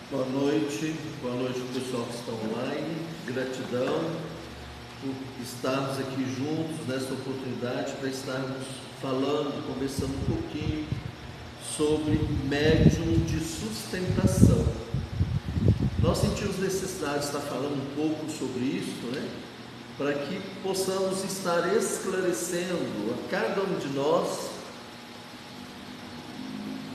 Boa noite pessoal que está online. Gratidão por estarmos aqui juntos nessa oportunidade para estarmos falando, conversando um pouquinho sobre médium de sustentação. Nós sentimos necessidade de estar falando um pouco sobre isso, para que possamos estar esclarecendo a cada um de nós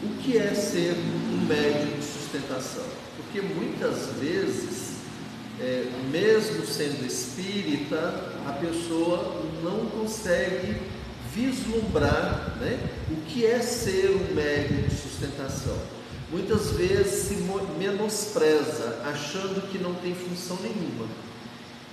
o que é ser um médium de sustentação. Porque muitas vezes, mesmo sendo espírita, a pessoa não consegue vislumbrar, o que é ser um médium de sustentação. Muitas vezes se menospreza, achando que não tem função nenhuma.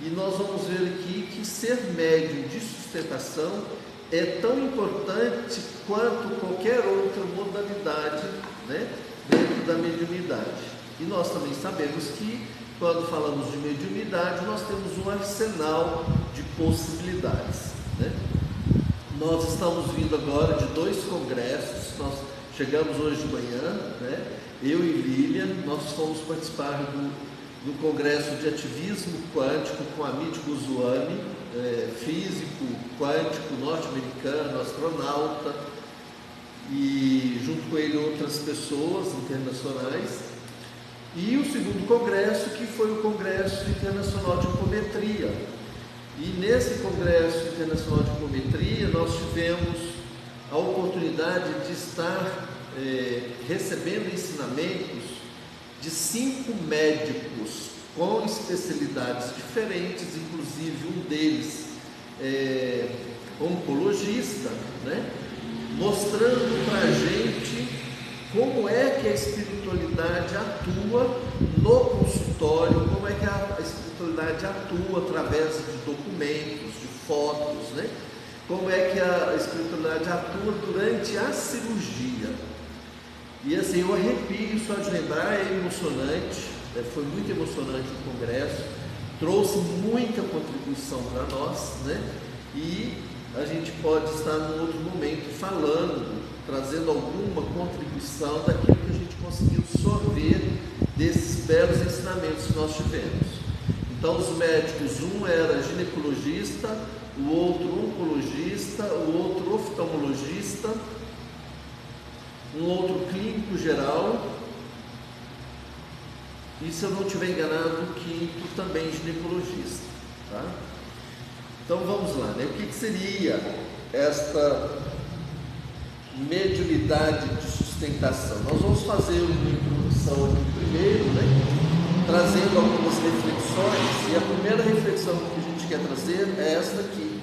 E nós vamos ver aqui que ser médium de sustentação é tão importante quanto qualquer outra modalidade, dentro da mediunidade. E nós também sabemos que, quando falamos de mediunidade, nós temos um arsenal de possibilidades. Nós estamos vindo agora de 2 congressos, nós chegamos hoje de manhã, eu e Lilian, nós fomos participar do congresso de ativismo quântico com Amit Goswami, físico quântico norte-americano, astronauta, e junto com ele outras pessoas internacionais. E o segundo congresso, que foi o Congresso Internacional de Apometria. E nesse Congresso Internacional de Apometria nós tivemos a oportunidade de estar recebendo ensinamentos de 5 médicos com especialidades diferentes, inclusive um deles oncologista, mostrando para a gente como é que a espiritualidade atua no consultório, como é que a espiritualidade atua através de documentos, de fotos, como é que a espiritualidade atua durante a cirurgia. E assim, eu arrepio só de lembrar, é emocionante, foi muito emocionante o congresso, trouxe muita contribuição para nós, e a gente pode estar num outro momento falando, trazendo alguma contribuição daquilo que a gente conseguiu absorver desses belos ensinamentos que nós tivemos. Então, os médicos, um era ginecologista, o outro oncologista, o outro oftalmologista, um outro clínico geral, e, se eu não estiver enganado, o quinto também ginecologista. Tá? Então vamos lá, o que seria esta mediunidade de sustentação? Nós vamos fazer uma introdução aqui primeiro, trazendo algumas reflexões, e a primeira reflexão que a gente quer trazer é esta aqui.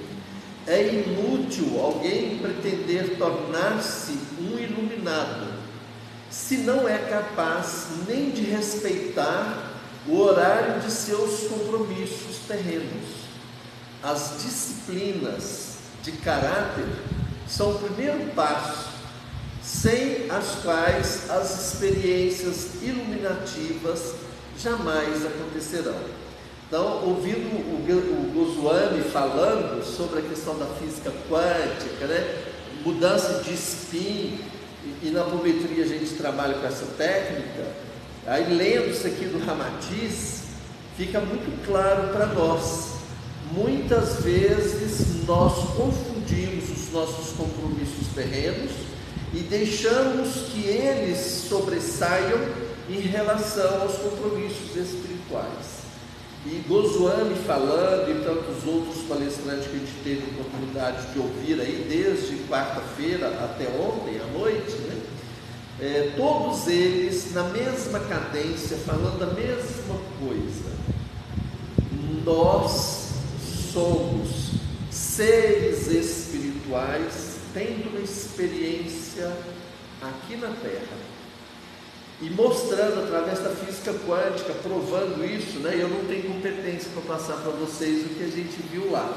É inútil alguém pretender tornar-se um iluminado se não é capaz nem de respeitar o horário de seus compromissos terrenos. As disciplinas de caráter são o primeiro passo, sem as quais as experiências iluminativas jamais acontecerão. Então, ouvindo o Goswami falando sobre a questão da física quântica, mudança de spin, e na apometria a gente trabalha com essa técnica, aí lendo isso aqui do Ramatiz, fica muito claro para nós. Muitas vezes nós confundimos os nossos compromissos terrenos e deixamos que eles sobressaiam em relação aos compromissos espirituais. E Goswami falando, e tantos outros palestrantes que a gente teve a oportunidade de ouvir aí, desde quarta-feira até ontem à noite, todos eles na mesma cadência, falando a mesma coisa. Nós somos seres espirituais tendo uma experiência aqui na Terra, e mostrando através da física quântica, provando isso, eu não tenho competência para passar para vocês o que a gente viu lá,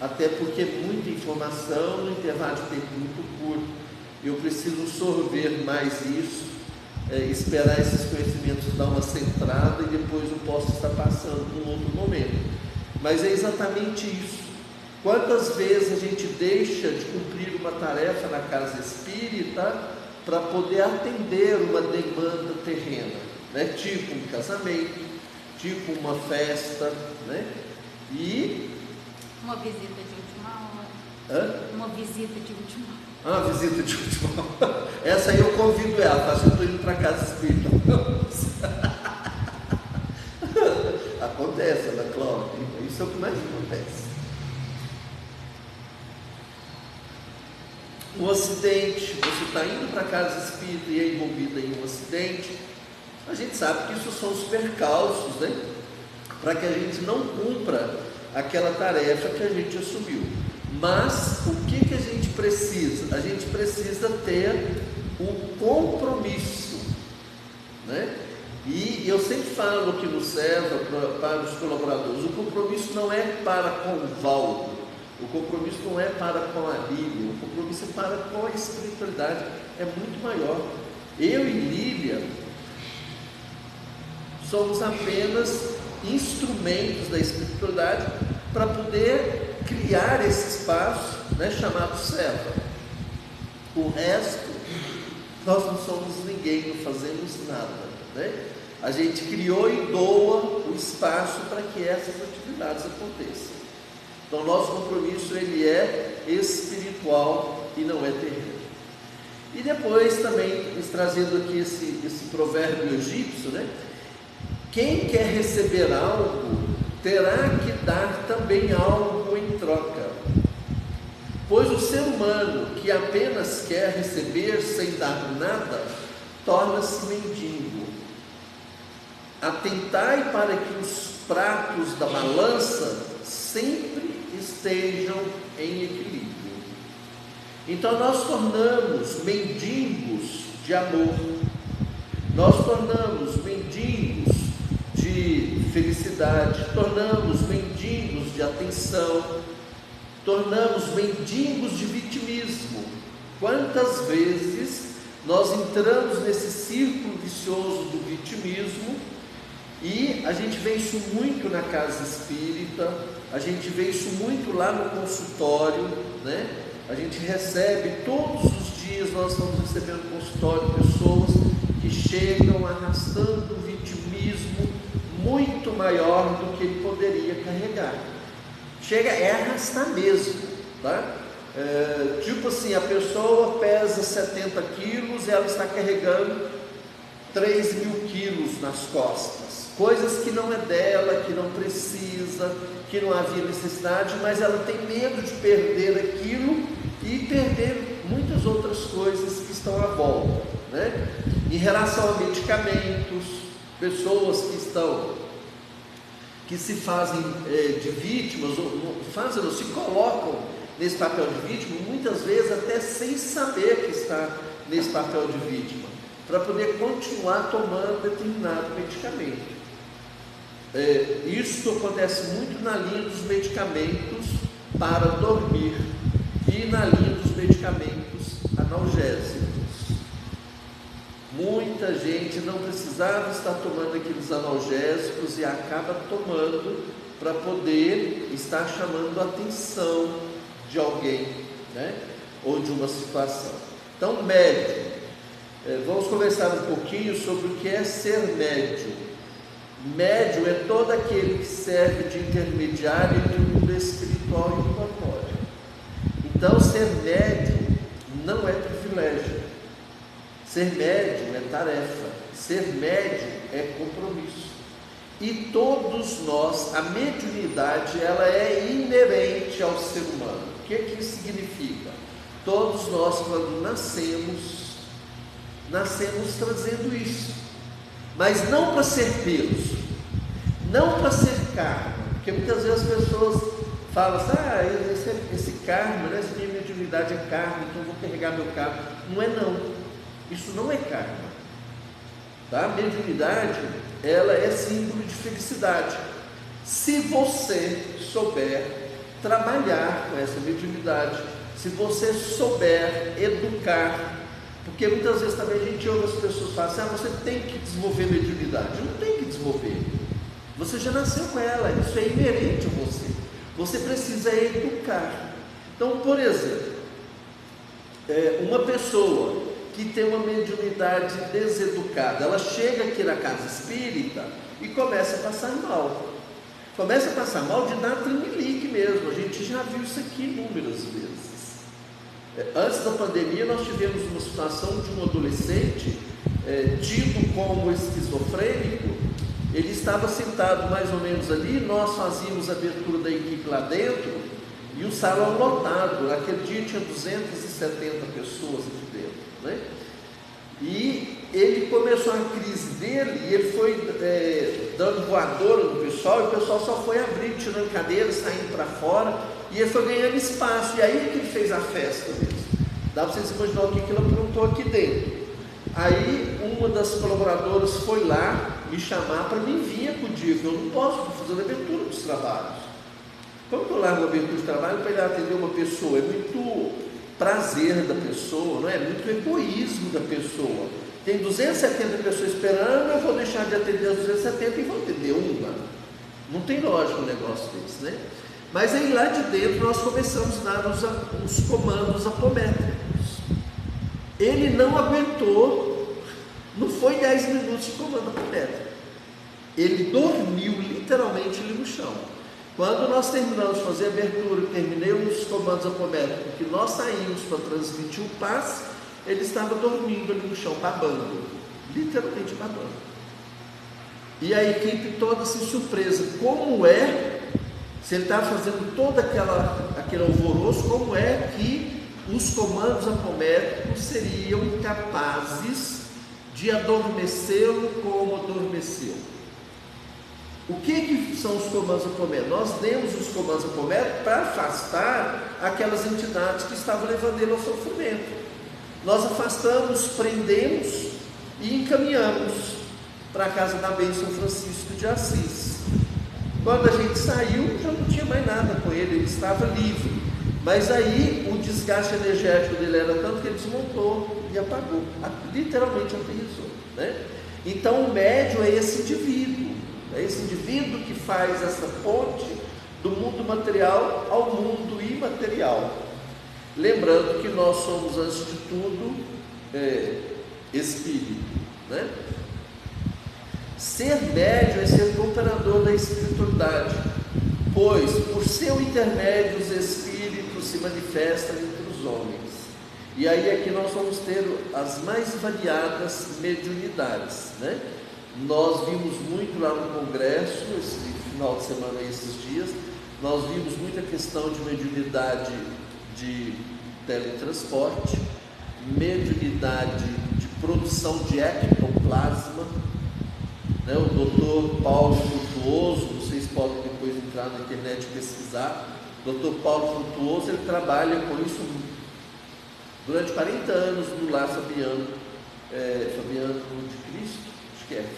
até porque é muita informação no intervalo de tempo muito curto. Eu preciso sorver mais isso, esperar esses conhecimentos dar uma centrada, e depois eu posso estar passando num outro momento. Mas é exatamente isso. Quantas vezes a gente deixa de cumprir uma tarefa na casa espírita para poder atender uma demanda terrena, né? Tipo um casamento, tipo uma festa, né? E uma visita de última hora. Hã? Uma visita de última hora. Ah, visita de última hora. Essa aí eu convido ela, tá? Eu estou indo para casa espírita. Acontece, Ana Cláudia. Isso é o que mais acontece. Um acidente, você está indo para a casa espírita e é envolvida em um acidente, a gente sabe que isso são os percalços, né? Para que a gente não cumpra aquela tarefa que a gente assumiu. Mas o que a gente precisa? A gente precisa ter um compromisso, né? E eu sempre falo aqui no Serva para os colaboradores, o compromisso não é para com o Valdo, o compromisso não é para com a Lília, o compromisso é para com a espiritualidade, é muito maior. Eu e Lília somos apenas instrumentos da espiritualidade para poder criar esse espaço, né, chamado Serva. O resto, nós não somos ninguém, não fazemos nada, né? A gente criou e doa o espaço para que essas atividades aconteçam. Então, nosso compromisso ele é espiritual e não é terreno. E depois também, trazendo aqui esse provérbio egípcio, né? Quem quer receber algo, terá que dar também algo em troca. Pois o ser humano que apenas quer receber sem dar nada, torna-se mendigo. Atentai para que os pratos da balança sempre estejam em equilíbrio. Então nós tornamos mendigos de amor, nós tornamos mendigos de felicidade, tornamos mendigos de atenção, tornamos mendigos de vitimismo. Quantas vezes nós entramos nesse círculo vicioso do vitimismo, e a gente vê isso muito na casa espírita, a gente vê isso muito lá no consultório, né? A gente recebe todos os dias, nós estamos recebendo no consultório pessoas que chegam arrastando um vitimismo muito maior do que ele poderia carregar. Chega, é arrastar mesmo, tá? Tipo assim, a pessoa pesa 70 quilos e ela está carregando 3.000 quilos nas costas, coisas que não é dela, que não precisa, que não havia necessidade, mas ela tem medo de perder aquilo e perder muitas outras coisas que estão à volta, né? Em relação a medicamentos, pessoas que se fazem de vítimas, ou se colocam nesse papel de vítima, muitas vezes até sem saber que está nesse papel de vítima, para poder continuar tomando determinado medicamento. Isso acontece muito na linha dos medicamentos para dormir e na linha dos medicamentos analgésicos. Muita gente não precisava estar tomando aqueles analgésicos e acaba tomando para poder estar chamando a atenção de alguém, né? Ou de uma situação. Então, médium. Vamos conversar um pouquinho sobre o que é ser médium. Médium é todo aquele que serve de intermediário entre o mundo espiritual e o corpóreo. Então, ser médium não é privilégio. Ser médium é tarefa. Ser médium é compromisso. E todos nós, a mediunidade, ela é inerente ao ser humano. O que isso significa? Todos nós, quando nascemos trazendo isso, mas não para ser peso, não para ser karma, porque muitas vezes as pessoas falam assim, esse karma, né, essa minha mediunidade é karma, então eu vou carregar meu karma. Não é não, isso não é karma, tá? A mediunidade, ela é símbolo de felicidade, se você souber trabalhar com essa mediunidade, se você souber educar. Porque muitas vezes também a gente ouve as pessoas falar assim, você tem que desenvolver mediunidade. Não tem que desenvolver, você já nasceu com ela, isso é inerente a você. Você precisa educar. Então, por exemplo, uma pessoa que tem uma mediunidade deseducada. Ela chega aqui na casa espírita e começa a passar mal. Começa a passar mal de dar tremelique mesmo. A gente já viu isso aqui inúmeras vezes. Antes da pandemia, nós tivemos uma situação de um adolescente tido como esquizofrênico. Ele estava sentado mais ou menos ali, nós fazíamos a abertura da equipe lá dentro e o salão lotado. Naquele dia tinha 270 pessoas aqui dentro, né? E ele começou a crise dele e ele foi dando voadora no pessoal, e o pessoal só foi abrindo, tirando cadeira, saindo para fora, e ele foi ganhando espaço. E aí que ele fez a festa mesmo. Dá para vocês imaginar o que ele aprontou aqui dentro. Aí uma das colaboradoras foi lá me chamar para mim vir acudir, que eu não posso fazer a abertura dos trabalhos. Como que eu largo a abertura de trabalho para ele atender uma pessoa? É muito prazer da pessoa, não é? Muito egoísmo da pessoa. Tem 270 pessoas esperando, eu vou deixar de atender as 270 e vou atender uma. Não tem lógica um negócio desse, né? Mas aí lá de dentro nós começamos a dar os comandos apométricos. Ele não aguentou, não foi 10 minutos de comando apométrico. Ele dormiu literalmente ali no chão. Quando nós terminamos de fazer a abertura, terminei os comandos apométricos, que nós saímos para transmitir o passe, ele estava dormindo ali no chão, babando, literalmente babando. E a equipe toda assim surpresa, como é, se ele estava fazendo todo aquele alvoroço, como é que os comandos apométricos seriam capazes de adormecê-lo como adormeceu. O que são os comandos apométricos? Nós demos os comandos apométricos para afastar aquelas entidades que estavam levando ele ao sofrimento. Nós afastamos, prendemos e encaminhamos para a casa da bênção Francisco de Assis. Quando a gente saiu, já não tinha mais nada com ele, ele estava livre. Mas aí o desgaste energético dele era tanto que ele desmontou e apagou, literalmente aterrissou, né? Então o médium é esse indivíduo que faz essa ponte do mundo material ao mundo imaterial. Lembrando que nós somos, antes de tudo, espírito, né? Ser médium é ser cooperador da espiritualidade, pois por seu intermédio os espíritos se manifestam entre os homens. E aí aqui nós vamos ter as mais variadas mediunidades, né? Nós vimos muito lá no congresso, esse final de semana, esses dias, nós vimos muita questão de mediunidade de teletransporte, mediunidade de produção de ectoplasma, né? O doutor Paulo Frutuoso, vocês podem depois entrar na internet e pesquisar, o doutor Paulo Frutuoso, ele trabalha com isso durante 40 anos no Lar Fabiano de Cristo,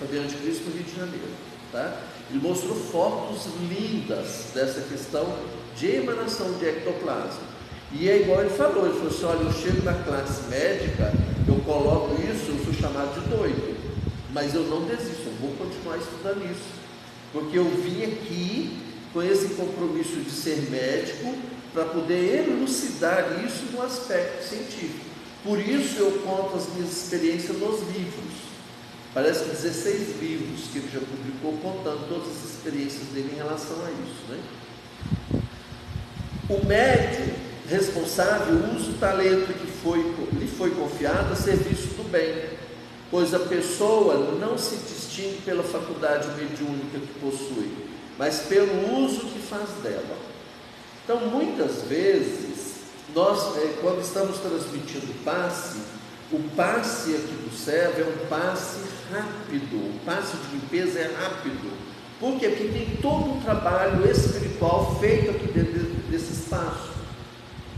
Fabiano de Cristo, no Rio de Janeiro, tá? Ele mostrou fotos lindas dessa questão de emanação de ectoplasma. E é igual ele falou assim: olha, eu chego na classe médica, eu coloco isso, eu sou chamado de doido, mas eu não desisto, eu vou continuar estudando isso, porque eu vim aqui com esse compromisso de ser médico para poder elucidar isso no aspecto científico. Por isso eu conto as minhas experiências nos livros. Parece que 16 livros que ele já publicou contando todas as experiências dele em relação a isso, né? O médium responsável usa o talento que lhe foi confiado a serviço do bem, pois a pessoa não se distingue pela faculdade mediúnica que possui, mas pelo uso que faz dela. Então, muitas vezes, nós, quando estamos transmitindo o passe aqui do servo é um passe rápido, o passe de limpeza é rápido. Por quê? Porque tem todo um trabalho espiritual feito aqui dentro desse espaço.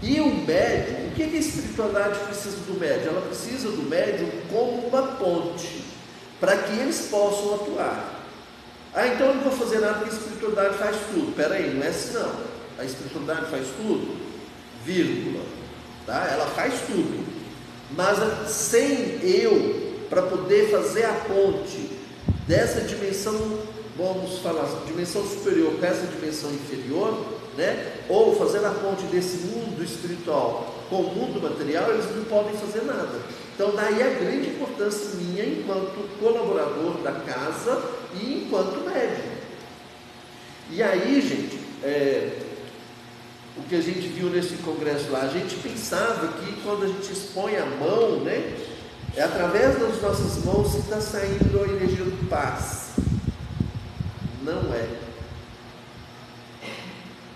E o médium, o que a espiritualidade precisa do médium? Ela precisa do médium como uma ponte, para que eles possam atuar. Então eu não vou fazer nada porque a espiritualidade faz tudo. Espera aí, não é assim não. A espiritualidade faz tudo, vírgula, tá? Ela faz tudo. Mas sem eu, para poder fazer a ponte dessa dimensão, vamos falar, dimensão superior com essa dimensão inferior, né? Ou fazer a ponte desse mundo espiritual com o mundo material, eles não podem fazer nada. Então daí a grande importância minha enquanto colaborador da casa e enquanto médium. E aí, gente, o que a gente viu nesse congresso lá, a gente pensava que quando a gente expõe a mão, né, é através das nossas mãos que está saindo a energia do paz. Não é.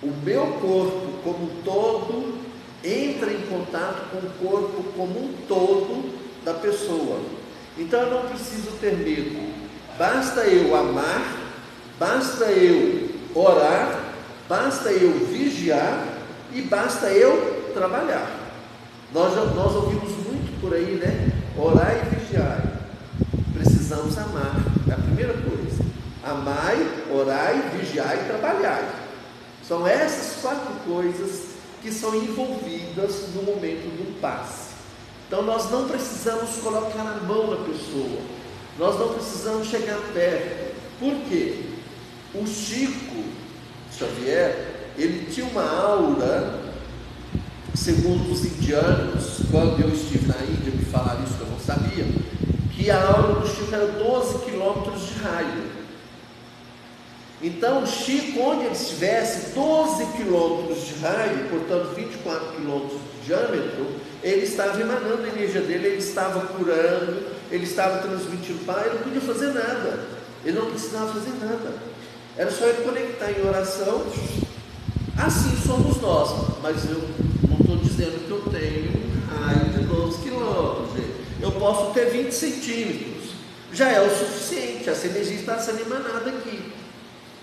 O meu corpo como um todo entra em contato com o corpo como um todo da pessoa. Então eu não preciso ter medo. Basta eu amar, basta eu orar, basta eu vigiar e basta eu trabalhar. Nós ouvimos muito por aí, né? Orar e vigiar. Precisamos amar. É a primeira coisa. Amai, orai, vigiai e trabalhai. São essas 4 coisas que são envolvidas no momento do passe. Então nós não precisamos colocar a mão na pessoa, nós não precisamos chegar perto. Por quê? O Chico Xavier, ele tinha uma aura, segundo os indianos, quando eu estive na Índia, me falaram isso que eu não sabia, que a aura do Chico era 12 quilômetros de raio. Então o Chico, onde ele estivesse, 12 quilômetros de raio, portanto 24 quilômetros de diâmetro, ele estava emanando a energia dele, ele estava curando, ele estava transmitindo paz, ele não podia fazer nada, ele não precisava fazer nada, era só ele conectar em oração. Assim somos nós, mas eu não estou dizendo que eu tenho um raio de 12 quilômetros, eu posso ter 20 centímetros, já é o suficiente, essa energia está sendo emanada aqui.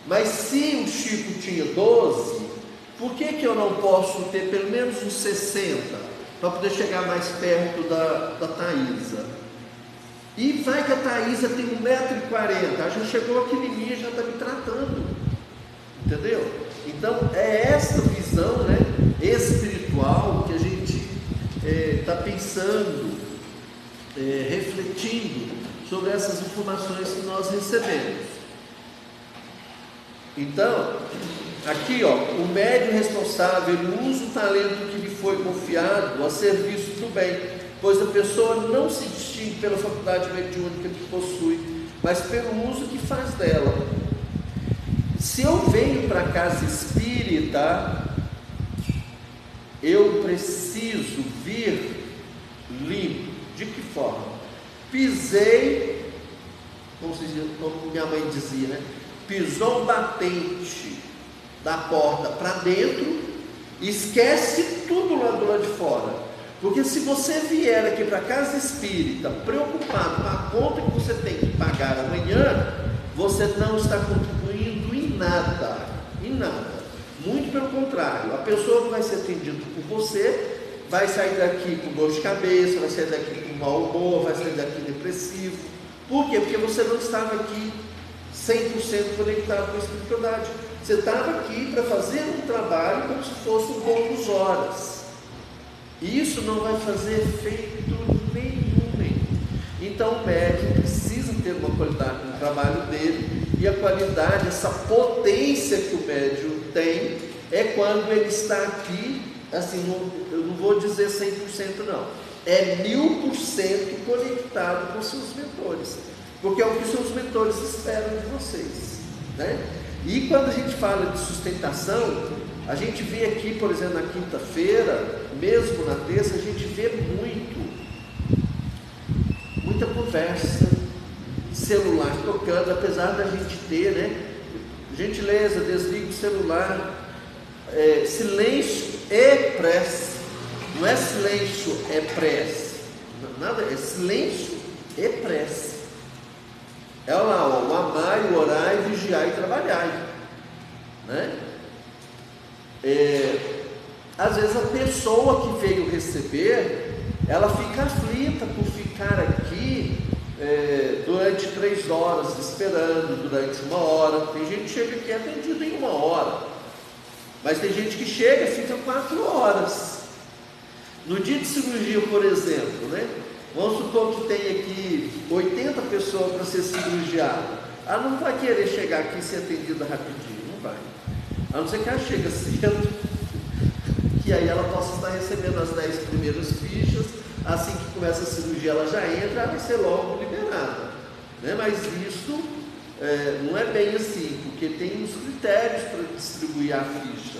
Mas se o Chico tinha 12, por que eu não posso ter pelo menos uns 60, para poder chegar mais perto da Thaisa? E vai que a Thaisa tem 1,40 m, já chegou aqui em mim e já está me tratando, entendeu? Então é essa visão, né, espiritual que a gente está pensando, refletindo sobre essas informações que nós recebemos. Então, aqui ó, o médium responsável usa o talento que lhe foi confiado a serviço do bem, pois a pessoa não se distingue pela faculdade mediúnica que possui, mas pelo uso que faz dela. Se eu venho para a casa espírita, eu preciso vir limpo. De que forma? Pisei, como minha mãe dizia, né? Pisou o batente da porta para dentro, esquece tudo lá do lado de fora. Porque se você vier aqui para a casa espírita preocupado com a conta que você tem que pagar amanhã, você não está contribuindo em nada, muito pelo contrário, a pessoa que vai ser atendida por você vai sair daqui com dor de cabeça, vai sair daqui com mau humor, vai sair daqui depressivo. Por quê? Porque você não estava aqui 100% conectado com a espiritualidade. Você estava aqui para fazer um trabalho como se fosse um bônus horas. E isso não vai fazer efeito nenhum. Então o médium precisa ter uma qualidade no trabalho dele, e a qualidade, essa potência que o médium tem, é quando ele está aqui, assim, eu não vou dizer 100% não, é 1000% conectado com seus mentores, porque é o que seus mentores esperam de vocês, né? E quando a gente fala de sustentação, a gente vê aqui, por exemplo, na quinta-feira, mesmo na terça, a gente vê muita conversa, celular tocando, apesar da gente ter, né? Gentileza, desliga o celular, silêncio e prece, não é silêncio, é prece, nada, é silêncio e prece. É lá, ó, o amar, o orar, e vigiar e trabalhar, né? Às vezes a pessoa que veio receber, ela fica aflita por ficar aqui durante 3 horas esperando, durante 1 hora. Tem gente que chega aqui atendido em 1 hora, mas tem gente que chega e fica 4 horas. No dia de cirurgia, por exemplo, né? Vamos supor que tem aqui 80 pessoas para ser cirurgiada. Ela não vai querer chegar aqui e ser atendida rapidinho, não vai. A não ser que ela chegue cedo, que aí ela possa estar recebendo as 10 primeiras fichas, assim que começa a cirurgia ela já entra, ela vai ser logo liberada, né? Mas isso não é bem assim, porque tem uns critérios para distribuir a ficha,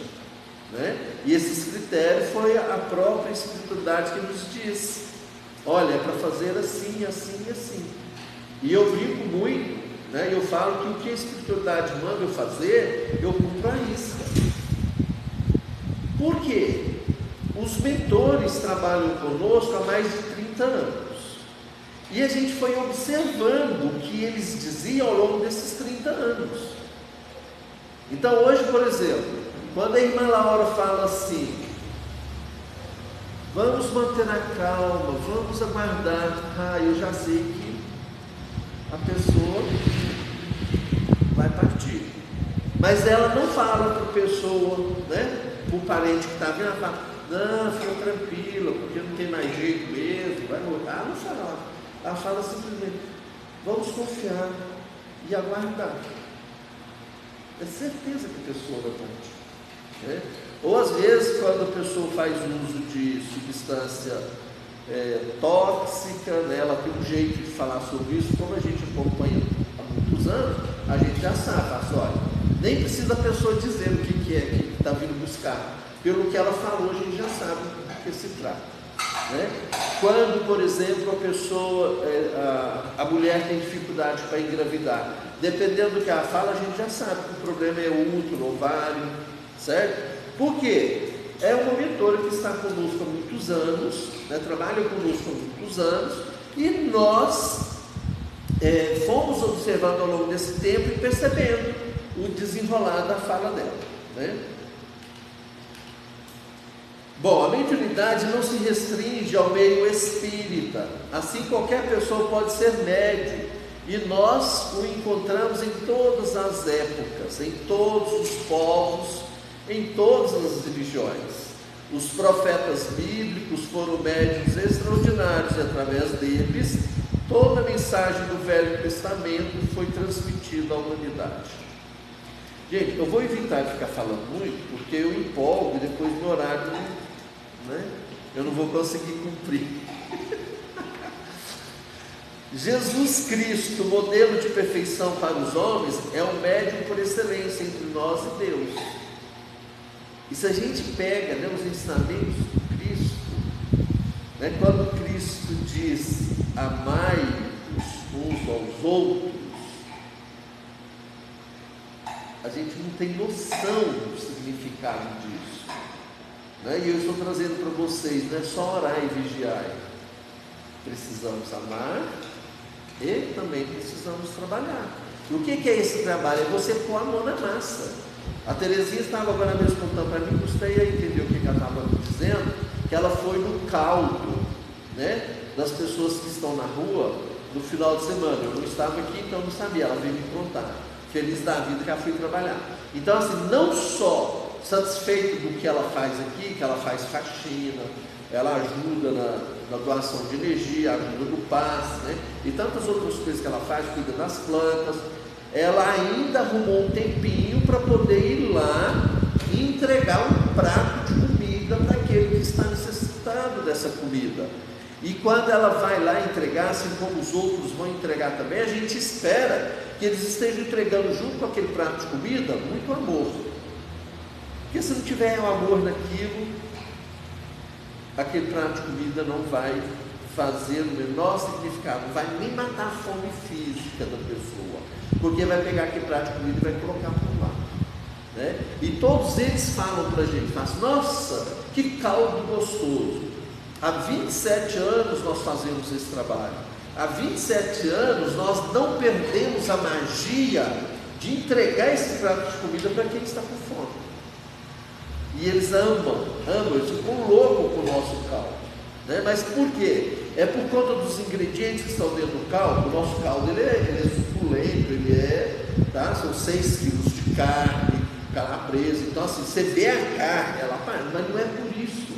né? E esses critérios foi a própria espiritualidade que nos diz: olha, é para fazer assim, assim e assim. E eu brinco muito, né? Eu falo que o que a espiritualidade manda eu fazer, eu cumpro a risca. Por quê? Os mentores trabalham conosco há mais de 30 anos. E a gente foi observando o que eles diziam ao longo desses 30 anos. Então hoje, por exemplo, quando a irmã Laura fala assim: vamos manter a calma, vamos aguardar, eu já sei que a pessoa vai partir. Mas ela não fala para a pessoa, né? Para o parente que está vindo, ela fala: não, fica tranquila, porque não tem mais jeito mesmo, vai morrer. Não fala. Ela fala simplesmente: vamos confiar e aguardar. É certeza que a pessoa vai partir, né? Ou às vezes, quando a pessoa faz uso de substância tóxica, né, ela tem um jeito de falar sobre isso. Como a gente acompanha há muitos anos, a gente já sabe, olha, nem precisa a pessoa dizer o que é que está vindo buscar. Pelo que ela falou, a gente já sabe do que se trata, né? Quando, por exemplo, a pessoa, a mulher tem dificuldade para engravidar, dependendo do que ela fala, a gente já sabe que o problema é o útero, o ovário, certo? Por quê? É uma mentora que está conosco há muitos anos, né? Trabalha conosco há muitos anos, e nós fomos observando ao longo desse tempo e percebendo o desenrolar da fala dela, né? Bom, a mediunidade não se restringe ao meio espírita. Assim, qualquer pessoa pode ser médium, e nós o encontramos em todas as épocas, em todos os povos, em todas as religiões. Os profetas bíblicos foram médiuns extraordinários, e através deles toda a mensagem do Velho Testamento foi transmitida à humanidade. Gente, eu vou evitar de ficar falando muito, porque eu empolgo e depois meu horário, né, eu não vou conseguir cumprir. Jesus Cristo, modelo de perfeição para os homens, é o médium por excelência entre nós e Deus. E se a gente pega, né, os ensinamentos de Cristo, né, quando Cristo diz: amai-vos uns aos outros, a gente não tem noção do significado disso, né? E eu estou trazendo para vocês: não é só orar e vigiar, precisamos amar e também precisamos trabalhar. E o que é esse trabalho? É você pôr a mão na massa. A Terezinha estava agora mesmo contando para mim, custei a entender o que ela estava me dizendo, que ela foi no caldo, né, das pessoas que estão na rua no final de semana. Eu não estava aqui, então não sabia, ela veio me contar. Feliz da vida que ela foi trabalhar. Então, assim, não só satisfeito do que ela faz aqui, que ela faz faxina, ela ajuda na doação de energia, ajuda no passe, né, e tantas outras coisas que ela faz, cuida das plantas. Ela ainda arrumou um tempinho para poder ir lá e entregar um prato de comida para aquele que está necessitado dessa comida. E quando ela vai lá entregar, assim como os outros vão entregar também, a gente espera que eles estejam entregando junto com aquele prato de comida muito amor. Porque se não tiver o amor naquilo, aquele prato de comida não vai fazer o menor significado, não vai nem matar a fome física da pessoa, porque vai pegar aquele prato de comida e vai colocar por lá, né? E todos eles falam para a gente, nossa, que caldo gostoso. Há 27 anos nós fazemos esse trabalho. Há 27 anos nós não perdemos a magia de entregar esse prato de comida para quem está com fome. E eles amam, eles ficam loucos com o nosso caldo, né? Mas por quê? É por conta dos ingredientes que estão dentro do caldo. O nosso caldo ele é suculento, são 6 quilos de carne, calabresa. Então, assim, você vê a carne, mas não é por isso.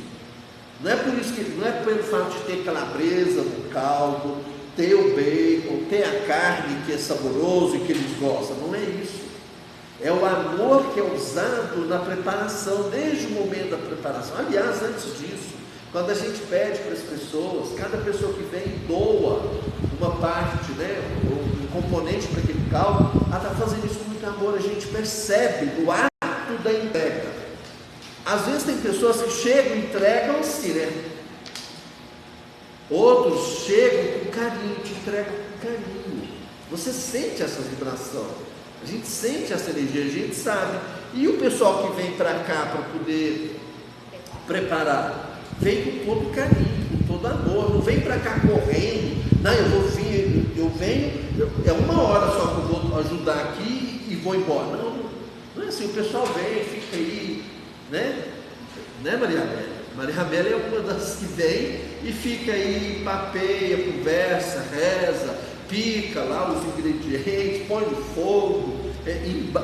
Não é por isso não é pelo fato de ter calabresa no caldo, ter o bacon, ter a carne que é saboroso e que eles gostam. Não é isso. É o amor que é usado na preparação, desde o momento da preparação. Aliás, antes disso, Quando a gente pede para as pessoas, cada pessoa que vem doa uma parte, né, um componente para aquele caldo, ela está fazendo isso com muito amor, a gente percebe o ato da entrega. Às vezes tem pessoas que chegam e entregam-se, né? Outros chegam com carinho, te entregam com carinho. Você sente essa vibração, a gente sente essa energia, a gente sabe. E o pessoal que vem para cá para poder preparar, vem com todo carinho, com todo amor, não vem para cá correndo, não, eu vou vir, eu venho, é uma hora só que eu vou ajudar aqui e vou embora. Não é assim, o pessoal vem, fica aí, né Maria Amélia? Maria Amélia é uma das que vem e fica aí, papeia, conversa, reza, pica lá os ingredientes, põe no fogo,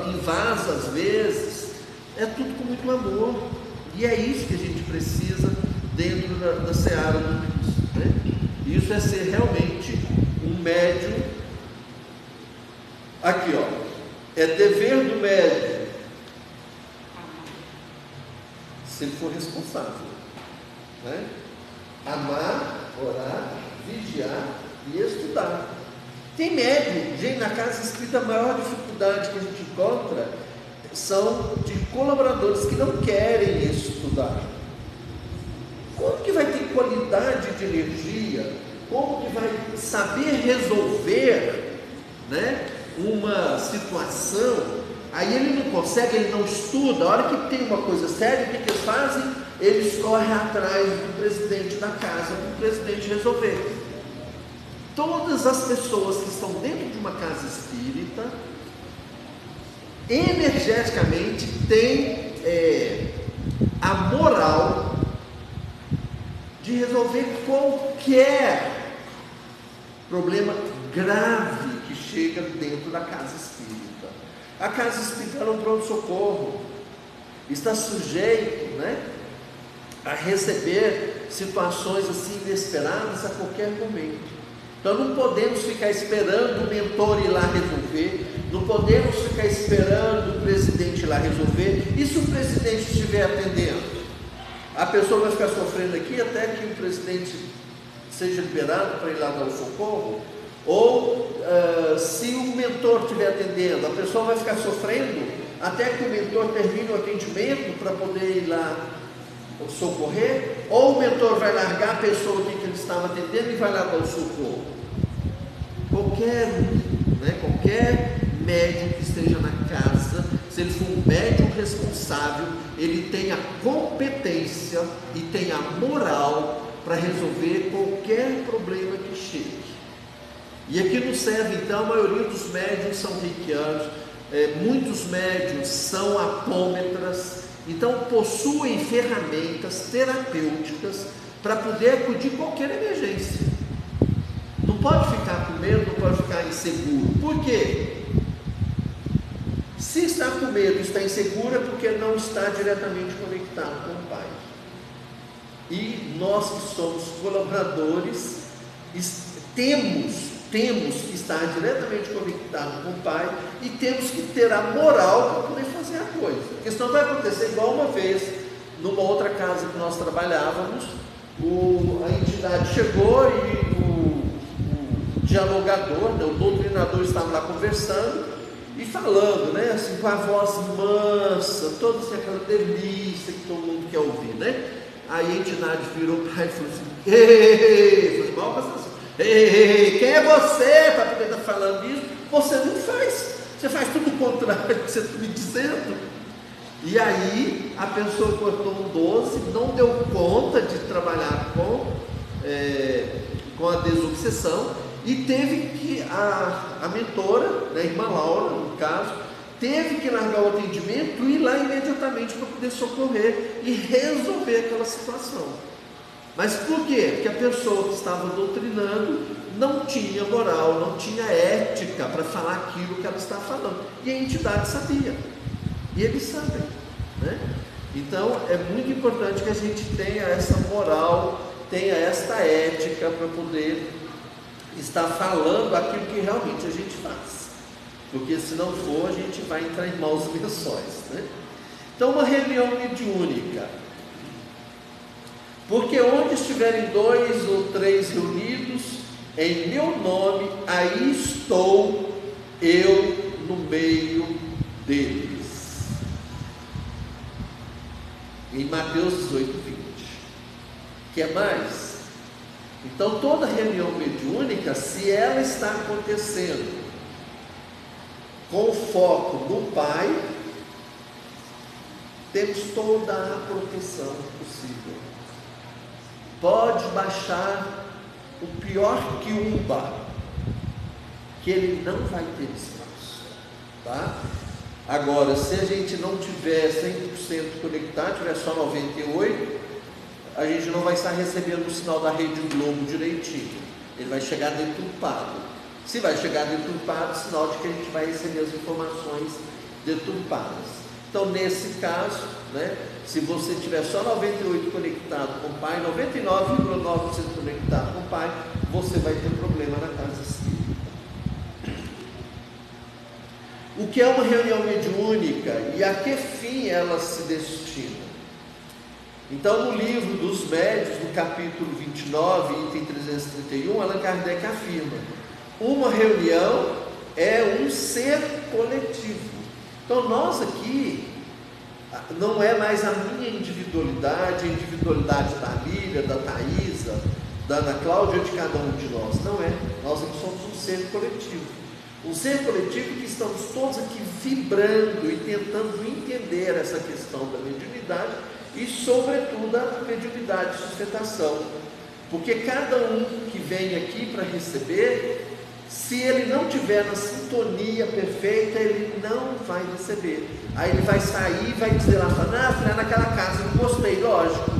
invasa às vezes, é tudo com muito amor, e é isso que a gente precisa dentro da seara do Cristo, né? Isso é ser realmente um médium. Aqui, ó, é dever do médium, se ele for responsável, né? Amar, orar, vigiar e estudar. Tem médium, gente, na casa espírita a maior dificuldade que a gente encontra são de colaboradores que não querem estudar. Como que vai ter qualidade de energia? Como que vai saber resolver, né, uma situação? Aí ele não consegue, ele não estuda. A hora que tem uma coisa séria, o que eles fazem? Eles correm atrás do presidente da casa, para o presidente resolver. Todas as pessoas que estão dentro de uma casa espírita, energeticamente, têm a moral de resolver qualquer problema grave que chega dentro da casa espírita. A casa espírita é um pronto-socorro, está sujeito, né, a receber situações assim inesperadas a qualquer momento. Então não podemos ficar esperando o mentor ir lá resolver, não podemos ficar esperando o presidente ir lá resolver. E se o presidente estiver atendendo? A pessoa vai ficar sofrendo aqui até que o presidente seja liberado para ir lá dar o socorro? Ou se o mentor estiver atendendo, a pessoa vai ficar sofrendo até que o mentor termine o atendimento para poder ir lá socorrer? Ou o mentor vai largar a pessoa que ele estava atendendo e vai lá dar o socorro? Qualquer médium que esteja na casa, se ele for um médium responsável, ele tem a competência e tem a moral para resolver qualquer problema que chegue. E aqui no serve, então, a maioria dos médiuns são reikianos, muitos médiuns são apômetras, então possuem ferramentas terapêuticas para poder acudir qualquer emergência. Não pode ficar com medo, não pode ficar inseguro. Por quê? Se está com medo e está inseguro é porque não está diretamente conectado com o Pai. E nós que somos colaboradores, temos que estar diretamente conectado com o Pai e temos que ter a moral para poder fazer a coisa. Porque senão vai acontecer igual uma vez, numa outra casa que nós trabalhávamos, a entidade chegou e o dialogador, né, o doutrinador estava lá conversando e falando, né, assim, com a voz mansa, toda assim, aquela delícia que todo mundo quer ouvir, né? Aí a entidade virou para ele e falou assim: ei, mal assim, ei, quem é você para poder estar falando isso? Você não faz, você faz tudo o contrário do que você está me dizendo. E aí a pessoa cortou um 12, não deu conta de trabalhar com a desobsessão e teve que, a mentora, né, a irmã Laura, no caso, teve que largar o atendimento e ir lá imediatamente para poder socorrer e resolver aquela situação. Mas por quê? Porque a pessoa que estava doutrinando não tinha moral, não tinha ética para falar aquilo que ela estava falando. E a entidade sabia. E eles sabem, né? Então é muito importante que a gente tenha essa moral, tenha esta ética para poder estar falando aquilo que realmente a gente faz. Porque se não for, a gente vai entrar em maus lençóis, né? Então, uma reunião mediúnica Porque onde estiverem 2 ou 3 reunidos em meu nome, aí estou eu no meio deles. Em Mateus 18, 20. Quer mais? Então toda reunião mediúnica, se ela está acontecendo com foco no Pai, temos toda a proteção possível. Pode baixar o pior quiumba, que ele não vai ter espaço, tá? Agora, se a gente não tiver 100% conectado, tiver só 98%, a gente não vai estar recebendo o sinal da Rede Globo direitinho, ele vai chegar deturpado. Se vai chegar deturpado, sinal de que a gente vai receber as informações deturpadas. Então, nesse caso, né, se você tiver só 98% conectado com o Pai, 99,9% conectado com o Pai, você vai ter problema na casa espírita. O que é uma reunião mediúnica e a que fim ela se destina? Então, no livro dos Médiuns, no capítulo 29, item 331, Allan Kardec afirma: uma reunião é um ser coletivo. Então, nós aqui, não é mais a minha individualidade, a individualidade da Lília, da Thaisa, da Ana Cláudia, de cada um de nós. Não é. Nós aqui somos um ser coletivo. Um ser coletivo que estamos todos aqui vibrando e tentando entender essa questão da mediunidade e, sobretudo, a mediunidade de sustentação. Porque cada um que vem aqui para receber, se ele não tiver na sintonia perfeita, ele não vai receber. Aí ele vai sair e vai dizer lá, fui naquela casa, não gostei, lógico.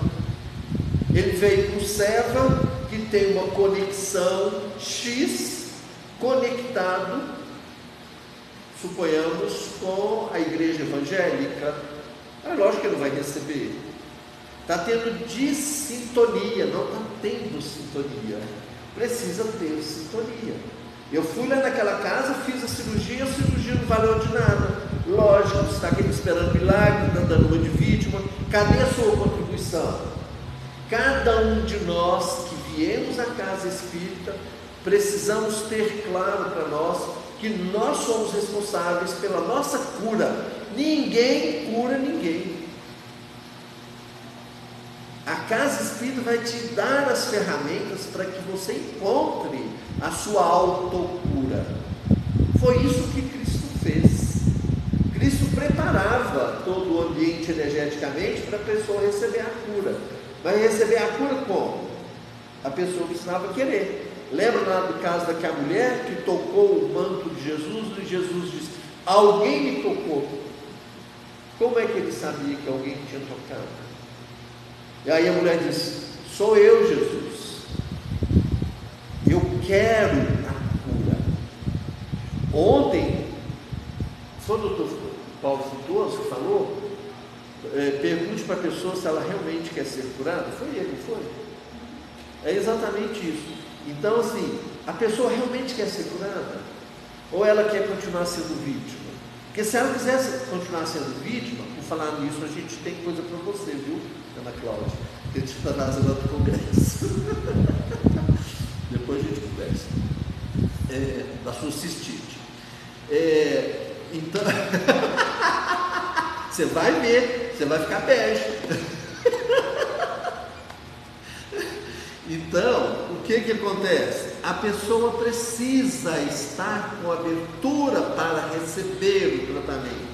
Ele veio para o Seva, que tem uma conexão X, conectado, suponhamos, com a igreja evangélica. É lógico que ele não vai receber. Está tendo dissintonia, não está tendo sintonia. Precisa ter sintonia. Eu fui lá naquela casa, fiz a cirurgia não valeu de nada. Lógico, você está aqui esperando milagre, dando uma de vítima. Cadê a sua contribuição? Cada um de nós que viemos à casa espírita, precisamos ter claro para nós que nós somos responsáveis pela nossa cura. Ninguém cura ninguém. A casa espírita vai te dar as ferramentas para que você encontre a sua autocura. Foi isso que Cristo fez. Cristo preparava todo o ambiente energeticamente para a pessoa receber a cura. Mas receber a cura como? A pessoa precisava querer. Lembra lá do caso daquela mulher que tocou o manto de Jesus e Jesus disse: alguém me tocou. Como é que ele sabia que alguém tinha tocado? E aí a mulher disse: sou eu, Jesus. Eu quero a cura. Ontem, foi o doutor Paulo Frutuoso que falou, pergunte para a pessoa se ela realmente quer ser curada. Foi ele, não foi? É exatamente isso. Então, assim, a pessoa realmente quer ser curada? Ou ela quer continuar sendo vítima? Porque se ela quisesse continuar sendo vítima, por falar nisso, a gente tem coisa para você, viu, Ana Cláudia? Que a gente está fazendo outro congresso. Depois a gente conversa. Da sua cistite. Então, você vai ver, você vai ficar bege. Então, o que acontece? A pessoa precisa estar com abertura para receber o tratamento.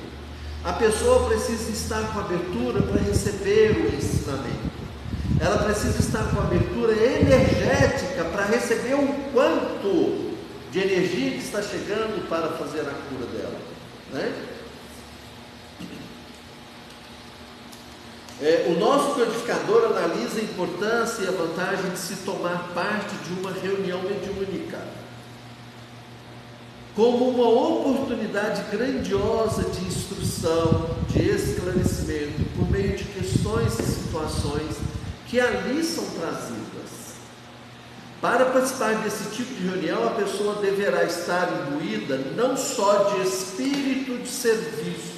A pessoa precisa estar com abertura para receber o ensinamento. Ela precisa estar com abertura energética para receber o quanto de energia que está chegando para fazer a cura dela, né? O nosso codificador analisa a importância e a vantagem de se tomar parte de uma reunião mediúnica como uma oportunidade grandiosa de instrução, de esclarecimento, por meio de questões e situações que ali são trazidas. Para participar desse tipo de reunião, a pessoa deverá estar imbuída não só de espírito de serviço,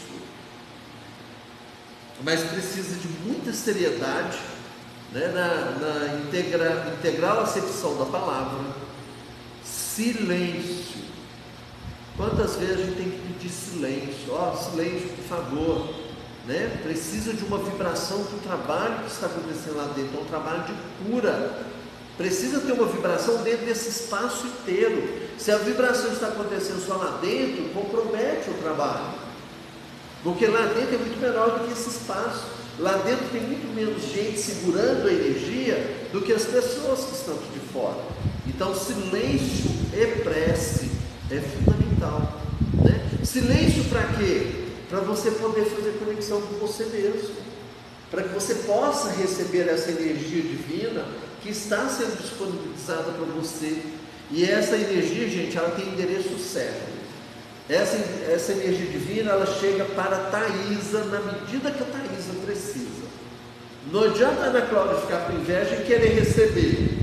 mas precisa de muita seriedade né? Na integral acepção da palavra, silêncio. Quantas vezes a gente tem que pedir silêncio? Silêncio, por favor, né? Precisa de uma vibração do trabalho que está acontecendo lá dentro, é um trabalho de cura. Precisa ter uma vibração dentro desse espaço inteiro. Se a vibração está acontecendo só lá dentro, compromete o trabalho, porque lá dentro é muito menor do que esse espaço. Lá dentro tem muito menos gente segurando a energia do que as pessoas que estão aqui de fora. Então silêncio e prece é fundamental, né? Silêncio para quê? Para você poder fazer conexão com você mesmo, para que você possa receber essa energia divina que está sendo disponibilizada para você. E essa energia, gente, ela tem endereço certo. Essa energia divina, ela chega para a Thaisa na medida que a Thaisa precisa. Não adianta a Ana Cláudia ficar com inveja e querer receber,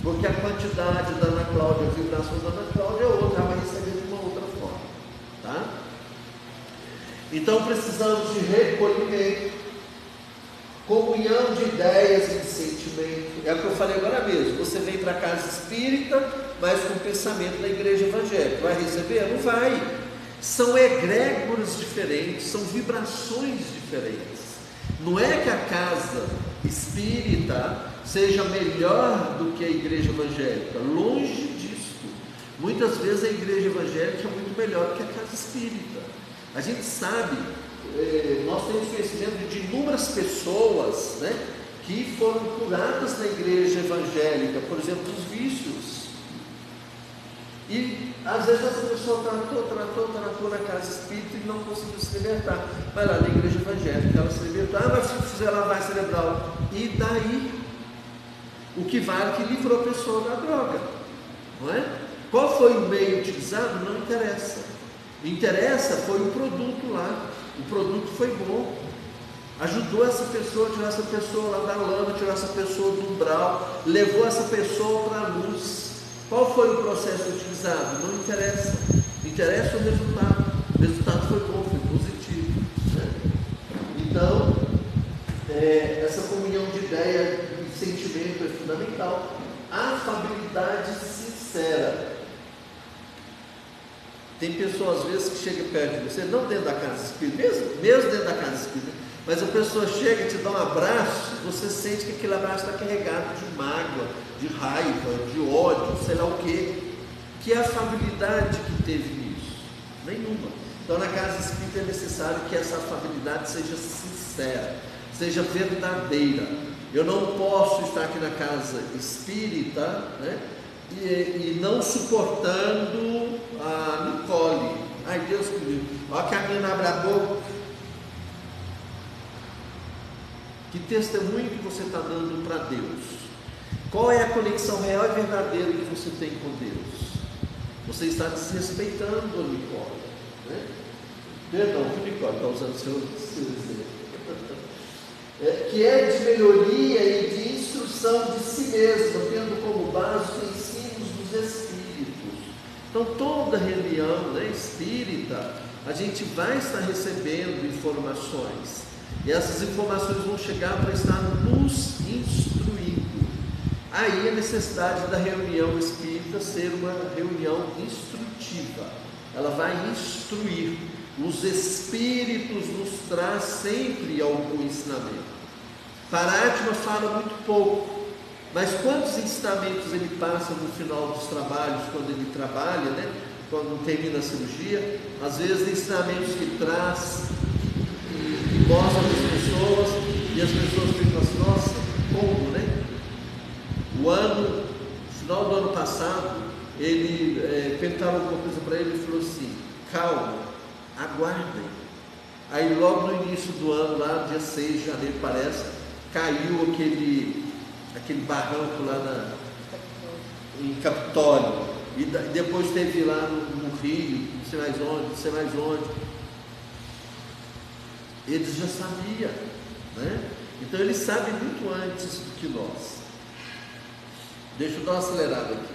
porque a quantidade da Ana Cláudia, a vibração da Ana Cláudia é outra, ela vai receber de uma outra forma, tá? Então precisamos de recolhimento, comunhão de ideias e de sentimento. É o que eu falei agora mesmo. Você vem para a casa espírita, mas com pensamento da igreja evangélica, vai receber? Não vai. São egrégoras diferentes, são vibrações diferentes. Não é que a casa espírita seja melhor do que a igreja evangélica, longe disso. Muitas vezes a igreja evangélica é muito melhor do que a casa espírita. A gente sabe, nós temos conhecimento de inúmeras pessoas, né, que foram curadas na igreja evangélica, por exemplo, dos vícios. E às vezes essa pessoa tratou na casa espírita e não conseguiu se libertar. Vai lá na igreja evangélica, ela se libertou, mas se fizer lavagem cerebral, e daí? O que vale é que livrou a pessoa da droga, não é? Qual foi o meio utilizado? Não interessa. Interessa foi o produto lá. O produto foi bom, ajudou essa pessoa, tirou essa pessoa lá da lama, tirou essa pessoa do umbral, levou essa pessoa para a luz. Qual foi o processo utilizado? Não interessa. Interessa o resultado. O resultado foi bom, foi positivo, né? Então, essa comunhão de ideia e sentimento é fundamental. Afabilidade sincera. Tem pessoas às vezes que chegam perto de você, não dentro da casa espírita, mesmo dentro da casa espírita, mas a pessoa chega e te dá um abraço, você sente que aquele abraço está carregado de mágoa, de raiva, de ódio, sei lá o quê. Que afabilidade que teve nisso? Nenhuma. Então na casa espírita é necessário que essa afabilidade seja sincera, seja verdadeira. Eu não posso estar aqui na casa espírita, né, e não suportando a Nicole. Ai, Deus me livre. Olha que a menina abre a boca. Que testemunho que você está dando para Deus? Qual é a conexão real e verdadeira que você tem com Deus? Você está desrespeitando a Nicole, né? Perdão, que Nicole está usando seu exemplo. Que é de melhoria e de instrução de si mesma, tendo como base os ensinos dos Espíritos. Então toda reunião, né, espírita, a gente vai estar recebendo informações, e essas informações vão chegar para estar nos instruindo. Aí a necessidade da reunião espírita ser uma reunião instrutiva, ela vai instruir. Os Espíritos nos traz sempre algum ensinamento. Parátma fala muito pouco, mas quantos ensinamentos ele passa no final dos trabalhos, quando ele trabalha, né? Quando termina a cirurgia, às vezes ensinamentos que ele traz e mostra para as pessoas, e as pessoas ficam assim, nossa, como, né? No final do ano passado, ele perguntaram alguma coisa para ele e falou assim: calma, aguardem. Aí logo no início do ano, lá dia 6 de janeiro parece, caiu aquele barranco lá em Capitólio, e depois teve lá no Rio, não sei mais onde. Eles já sabiam, né? Então eles sabem muito antes do que nós. Deixa eu dar uma acelerada aqui.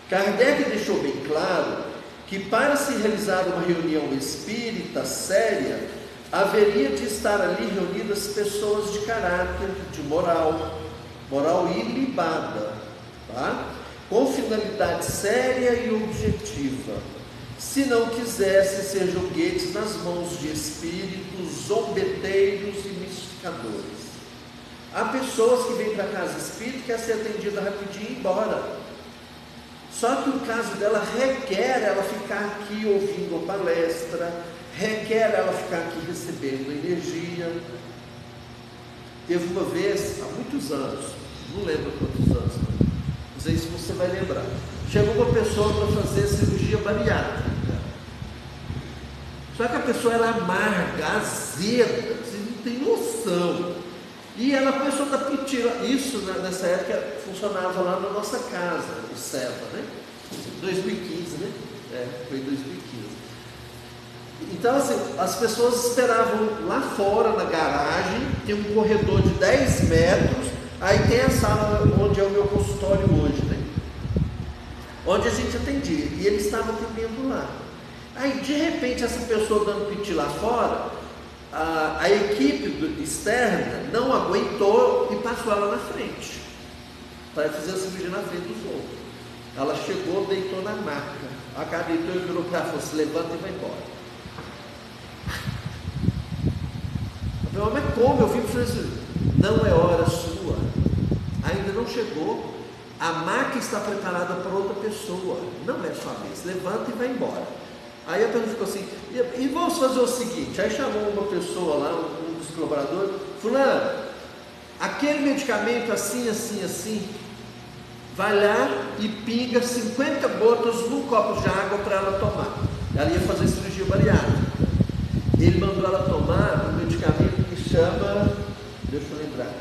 Kardec deixou bem claro que para se realizar uma reunião espírita séria, haveria de estar ali reunidas pessoas de caráter, de moral, moral ilibada, tá? Com finalidade séria e objetiva, se não quisesse ser joguetes nas mãos de espíritos zombeteiros e mistificadores. Há pessoas que vêm para a casa espírita, quer ser atendida rapidinho e ir embora. Só que o caso dela requer ela ficar aqui ouvindo a palestra, requer ela ficar aqui recebendo energia. Teve uma vez, há muitos anos, não lembro quantos anos, não sei se você vai lembrar, chegou uma pessoa para fazer cirurgia bariátrica. Só que a pessoa era amarga, azeda, você não tem noção. E ela começou a dar pitila. Isso nessa época funcionava lá na nossa casa, o SEVA, né? 2015, né? Foi 2015. Então, assim, as pessoas esperavam lá fora na garagem, tem um corredor de 10 metros, aí tem a sala onde é o meu consultório hoje, né? Onde a gente atendia, e ele estava atendendo lá. Aí, de repente, essa pessoa dando piti lá fora, a equipe externa não aguentou e passou ela na frente, para fazer a cirurgia na frente dos outros. Ela chegou, deitou na maca, a cara deitou e virou para ela, falou: se levanta e vai embora. Eu falei: mas como? Eu vim para assim, não é hora sua, ainda não chegou, a maca está preparada para outra pessoa, não é sua vez, levanta e vai embora. Aí a pessoa ficou assim, e vamos fazer o seguinte, aí chamou uma pessoa lá, um dos colaboradores: fulano, aquele medicamento assim, assim, assim, vai lá e pinga 50 gotas num copo de água para ela tomar. Ela ia fazer cirurgia bariátrica. Ele mandou ela tomar um medicamento que chama, deixa eu lembrar,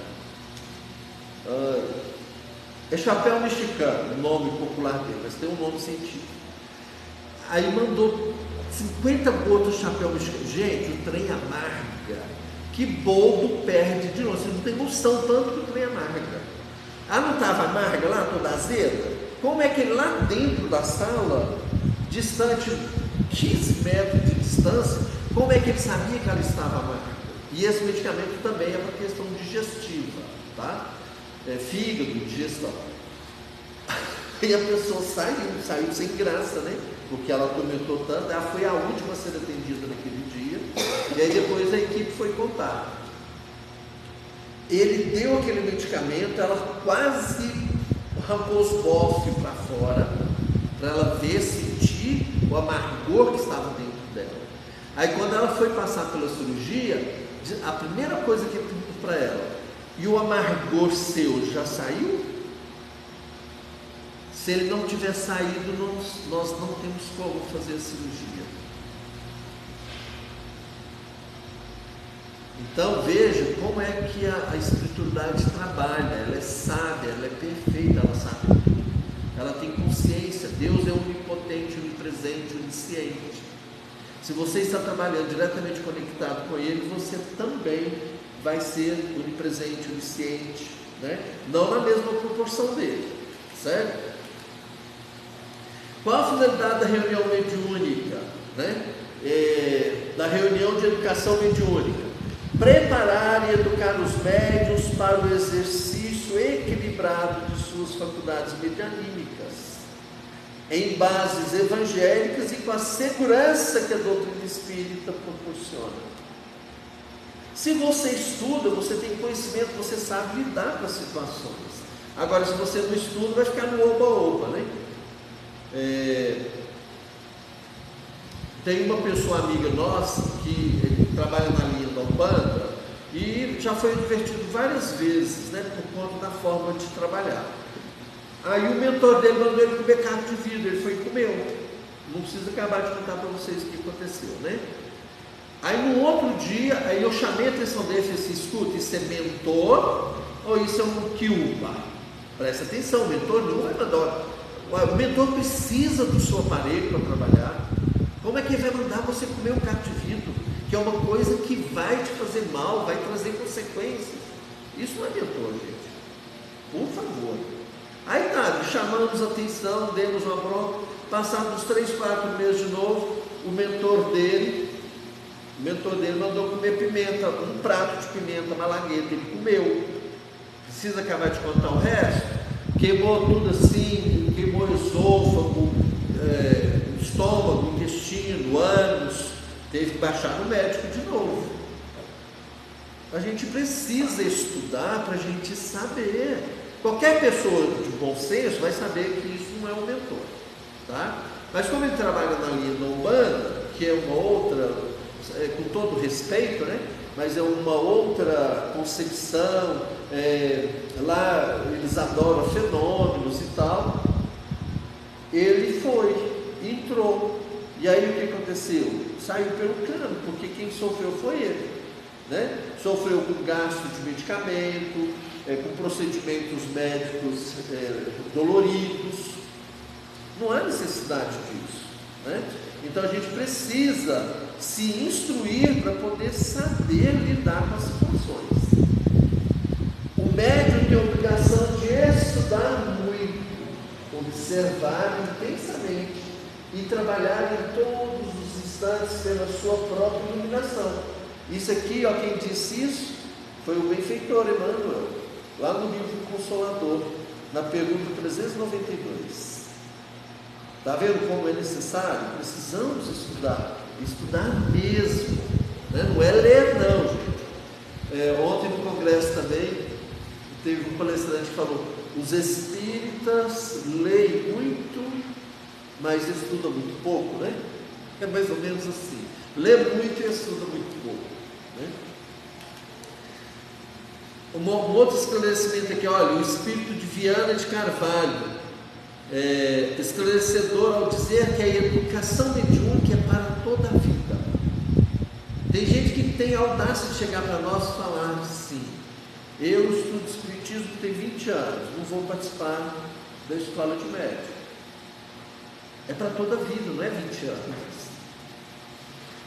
é chapéu mexicano, o nome popular dele, mas tem um nome científico. Aí mandou 50 gotas de chapéu mexicano. Gente, o trem amarga. Que bobo perde de novo. Você não tem noção tanto que o trem amarga. Ela não estava amarga lá, toda azeda? Como é que lá dentro da sala, distante 15 metros de distância, como é que ele sabia que ela estava amarga? E esse medicamento também é uma questão digestiva, tá? Fígado, digestão. E a pessoa saiu sem graça, né? Porque ela atormentou tanto. Ela foi a última a ser atendida naquele dia. E aí depois a equipe foi contar. Ele deu aquele medicamento, ela quase arrancou os bofes para fora, para ela ver, sentir o amargor que estava dentro dela. Aí quando ela foi passar pela cirurgia, a primeira coisa que eu pergunto para ela: e o amargor seu já saiu? Se ele não tiver saído, nós não temos como fazer a cirurgia. Então veja como é que a espiritualidade trabalha. Ela é sábia, ela é perfeita, ela sabe tudo. Ela tem consciência. Deus é onipotente, onipresente, onisciente. Se você está trabalhando diretamente conectado com Ele, você também vai ser onipresente, onisciente, né? Não na mesma proporção dele, certo? Qual a finalidade da reunião mediúnica, né? Da reunião de educação mediúnica? Preparar e educar os médiuns para o exercício equilibrado de suas faculdades medianímicas, em bases evangélicas e com a segurança que a doutrina espírita proporciona. Se você estuda, você tem conhecimento, você sabe lidar com as situações. Agora, se você não estuda, vai ficar no oba-oba, né? Tem uma pessoa amiga nossa que trabalha na linha da Umbanda e já foi divertido várias vezes, né, por conta da forma de trabalhar. Aí o mentor dele mandou ele comer carne de vidro, ele foi e comeu. Não precisa acabar de contar para vocês o que aconteceu, né? Aí no outro dia, aí eu chamei a atenção dele e falei assim: escuta, isso é mentor ou isso é um quiuba? Presta atenção, o mentor não vai mandar. O mentor precisa do seu aparelho para trabalhar. Como é que ele vai mandar você comer um carne de vidro, que é uma coisa que vai te fazer mal, vai trazer consequências? Isso não é mentor, gente. Por favor. Aí tá, chamamos a atenção, demos uma bronca. Passados 3, 4 meses de novo, o mentor dele mandou comer pimenta, um prato de pimenta malagueta. Ele comeu. Precisa acabar de contar o resto? Queimou tudo assim, queimou o esôfago, o estômago, o intestino, o ânus, teve que baixar no médico de novo. A gente precisa estudar para a gente saber. Qualquer pessoa de bom senso vai saber que isso não é um mentor, tá? Mas como ele trabalha na linha da Umbanda, que é uma outra, com todo respeito, né? Mas é uma outra concepção, lá eles adoram fenômenos e tal. Ele entrou, e aí o que aconteceu? Saiu pelo cano, porque quem sofreu foi ele, né? Sofreu com gasto de medicamento, com procedimentos médicos doloridos. Não há necessidade disso, né? Então a gente precisa se instruir para poder saber lidar com as situações. O médium tem a obrigação de estudar muito, observar intensamente e trabalhar em todos os instantes pela sua própria iluminação. Isso aqui, ó, quem disse isso foi o benfeitor Emmanuel, lá no livro Consolador, na pergunta 392. Está vendo como é necessário? Precisamos estudar mesmo, né? Não é ler não, gente. Ontem no congresso também teve um palestrante que falou: os espíritas leem muito, mas estudam muito pouco, né? É mais ou menos assim, lê muito e estuda muito pouco, né? Um outro esclarecimento aqui, olha, o espírito de Viana de Carvalho, esclarecedor ao dizer que a educação mediúnica é para toda a vida. Tem gente que tem a audácia de chegar para nós e falar assim: eu estudo espiritismo tem 20 anos, não vou participar da escola de médico. É para toda a vida, não é 20 anos.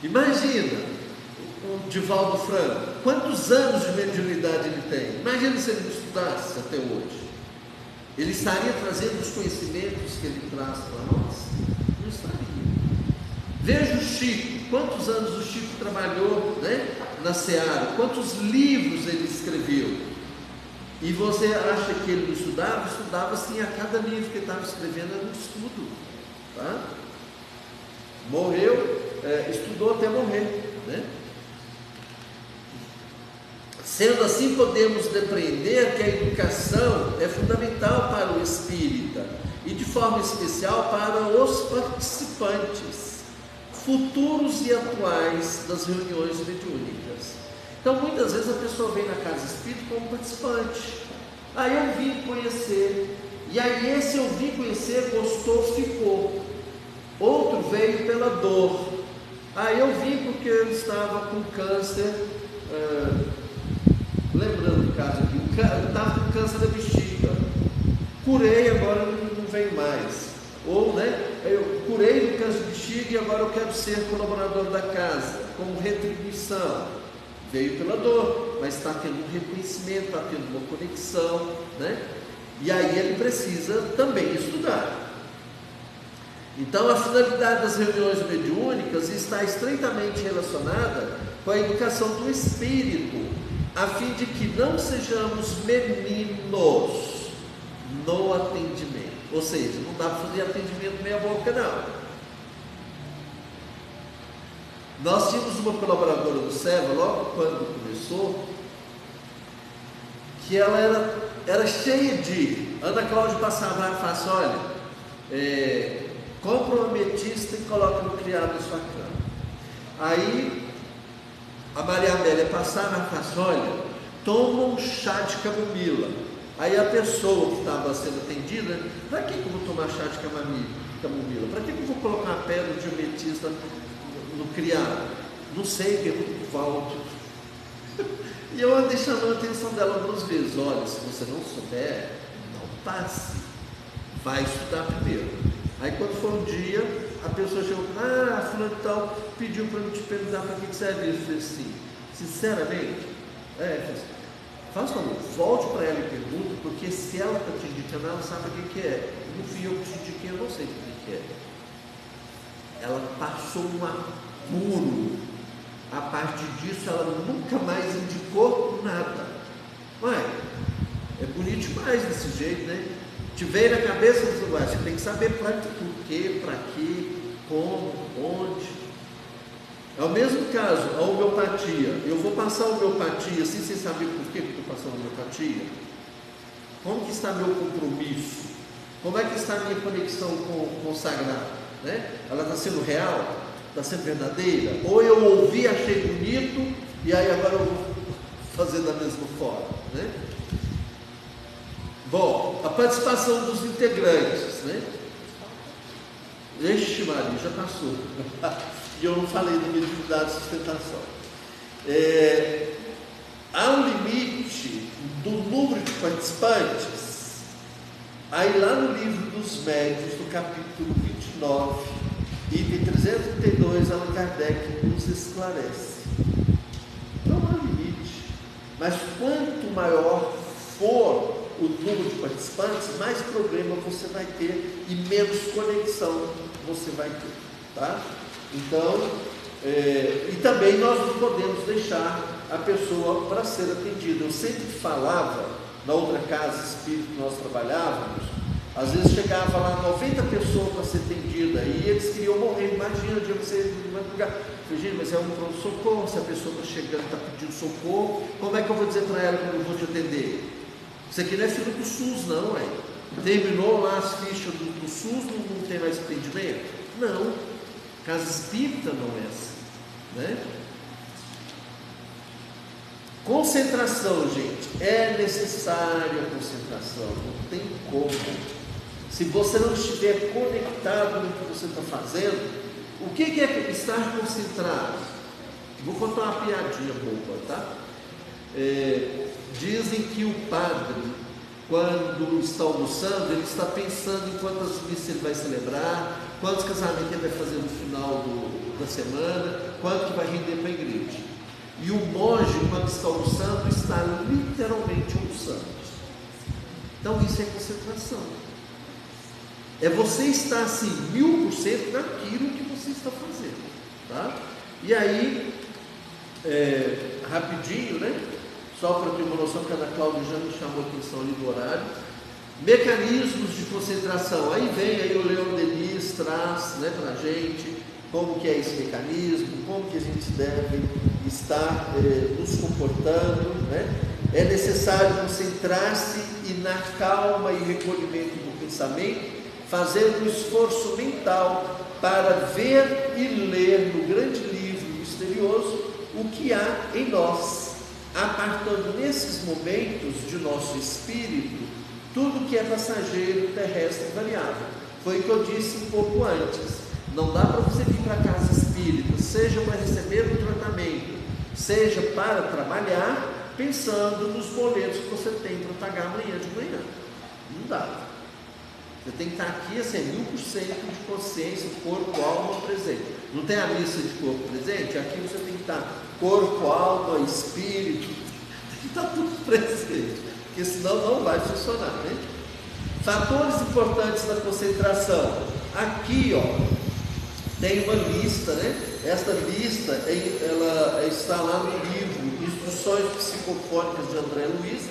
Imagina o Divaldo Franco, quantos anos de mediunidade ele tem? Imagina se ele estudasse até hoje. Ele estaria trazendo os conhecimentos que ele traz para nós? Não estaria. Veja o Chico, quantos anos o Chico trabalhou, né, na Seara, quantos livros ele escreveu. E você acha que ele não estudava? Estudava sim, a cada livro que ele estava escrevendo era um estudo, tá? Morreu, estudou até morrer, né? Sendo assim, podemos depreender que a educação é fundamental para o espírita e de forma especial para os participantes, futuros e atuais das reuniões mediúnicas. Então, muitas vezes a pessoa vem na casa espírita como participante. Aí eu vim conhecer, e aí esse eu vim conhecer, gostou, ficou. Outro veio pela dor. Aí eu vim porque eu estava com câncer. Lembrando do caso aqui, eu estava com câncer da bexiga, curei, agora não venho mais. Ou, né, eu curei do câncer de bexiga e agora eu quero ser colaborador da casa, como retribuição. Veio pela dor, mas está tendo um reconhecimento, está tendo uma conexão, né? E aí ele precisa também estudar. Então a finalidade das reuniões mediúnicas está estreitamente relacionada com a educação do espírito, a fim de que não sejamos meninos no atendimento. Ou seja, não dá para fazer atendimento meia boca não. Nós tínhamos uma colaboradora do SEVA, logo quando começou, que ela era cheia de... Ana Cláudia passava lá e falava assim: olha, compra uma ametista e coloca no criado na sua cama. Aí a Maria Amélia passava e falava assim: olha, toma um chá de camomila. Aí a pessoa que estava sendo atendida: para que eu vou tomar chá de camomila? Para que eu vou colocar uma pedra de ametista no criado? Não sei, pergunta para o Valdo. E eu andei chamando a atenção dela algumas vezes: olha, se você não souber, não passe, vai estudar primeiro. Aí quando for um dia, a pessoa chegou: fulano de tal pediu para eu te perguntar para que serve isso. Eu falei assim: sinceramente, faz favor, volte para ela e pergunta, porque se ela está te indicando, ela sabe o que é. Não fui eu que te indiquei, eu não sei o que é. Ela passou um apuro. A partir disso, ela nunca mais indicou nada. Ué, bonito demais desse jeito, né? Te veio na cabeça do lugar, você tem que saber por quê, para quê, como, onde. É o mesmo caso, a homeopatia. Eu vou passar a homeopatia assim, sem saber por que eu estou passando a homeopatia. Como que está meu compromisso? Como é que está a minha conexão com o sagrado? Né? Ela está sendo real? Está sendo verdadeira? Ou eu ouvi, achei bonito, e aí agora eu vou fazer da mesma forma, né? Bom, a participação dos integrantes, né? Ixi, Maria, já passou. E eu não falei da mediunidade de sustentação. Há um limite do número de participantes. Aí lá no livro dos médiuns, no capítulo 29, item 332, Allan Kardec nos esclarece. Não há limite. Mas quanto maior for o número de participantes, mais problema você vai ter e menos conexão você vai ter, tá? Então, e também nós não podemos deixar a pessoa para ser atendida. Eu sempre falava, na outra casa espírita que nós trabalhávamos, às vezes chegava lá 90 pessoas para ser atendida e eles queriam morrer. Imagina, de você vai lugar. Eu falei, gente, mas é um pronto-socorro, se a pessoa está chegando, está pedindo socorro, como é que eu vou dizer para ela que eu vou te atender? Isso aqui não é filho do SUS, não, é? Terminou lá as fichas do SUS, não tem mais atendimento? Não, casa espírita não é assim, né? Concentração, gente, é necessária a concentração, não tem como. Se você não estiver conectado no que você está fazendo, o que é estar concentrado? Vou contar uma piadinha boba, tá? Dizem que o padre, quando está almoçando, ele está pensando em quantas missas ele vai celebrar, quantos casamentos ele vai fazer no final da semana, quanto que vai render para a igreja. E o monge, quando está almoçando, está literalmente almoçando. Então isso é concentração. É você estar assim, 1000% naquilo que você está fazendo, tá? E aí, rapidinho, né? Só para ter uma noção, que a Ana Cláudia já me chamou a atenção ali do horário. Mecanismos de concentração. Aí o Leon Denis traz, né, para a gente como que é esse mecanismo, como que a gente deve estar nos comportando, né? É necessário concentrar-se e na calma e recolhimento do pensamento, fazendo um esforço mental para ver e ler no grande livro misterioso o que há em nós, apartando nesses momentos de nosso espírito tudo que é passageiro, terrestre e variável. Foi o que eu disse um pouco antes. Não dá para você vir para a casa espírita, seja para receber um tratamento, seja para trabalhar, pensando nos boletos que você tem para pagar amanhã de manhã. Não dá. Você tem que estar aqui assim, 1000% de consciência, corpo, alma presente. Não tem a missa de corpo presente? Aqui você tem que estar corpo, alma, espírito, tem que estar tudo presente, porque senão não vai funcionar, né? Fatores importantes da concentração. Aqui, ó, tem uma lista, né? Esta lista, ela está lá no livro Instruções Psicofônicas de André Luiz,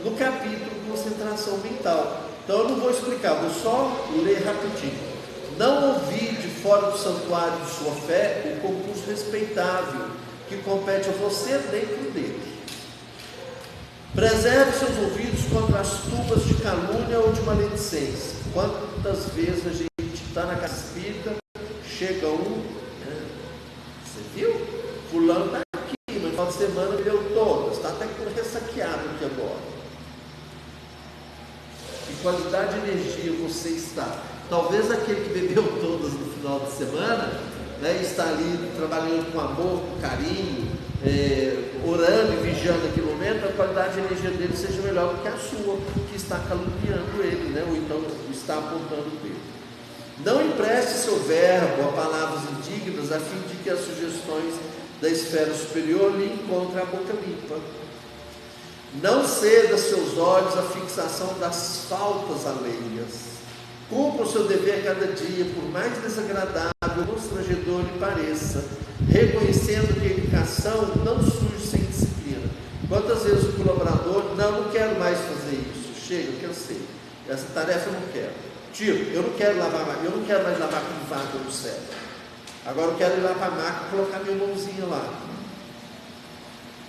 no capítulo Concentração Mental. Então eu não vou explicar, vou só ler rapidinho. Não ouvide fora do santuário de sua fé o concurso respeitável que compete a você dentro dele. Preserve seus ouvidos contra as tubas de calúnia ou de maledicência. Quantas vezes a gente está na casa espírita, chega você viu? Fulano está aqui, mas no final de semana bebeu todas, está até ressaqueado aqui agora. Que qualidade de energia você está? Talvez aquele que bebeu todas no final de semana, né, está ali trabalhando com amor, com carinho, orando e vigiando aquele momento, a qualidade de energia dele seja melhor do que a sua, que está caluniando ele, né, ou então está apontando o dedo. Não empreste seu verbo a palavras indignas, a fim de que as sugestões da esfera superior lhe encontrem a boca limpa. Não ceda seus olhos à fixação das faltas alheias. Cumpra o seu dever cada dia, por mais desagradável ou constrangedor lhe pareça, reconhecendo que a educação não surge sem disciplina. Quantas vezes o colaborador, não quero mais fazer isso. chega, eu cansei, essa tarefa eu não quero. Tiro, eu não quero mais lavar com vaga no céu. Agora eu quero ir lá para a máquina e colocar minha mãozinha lá.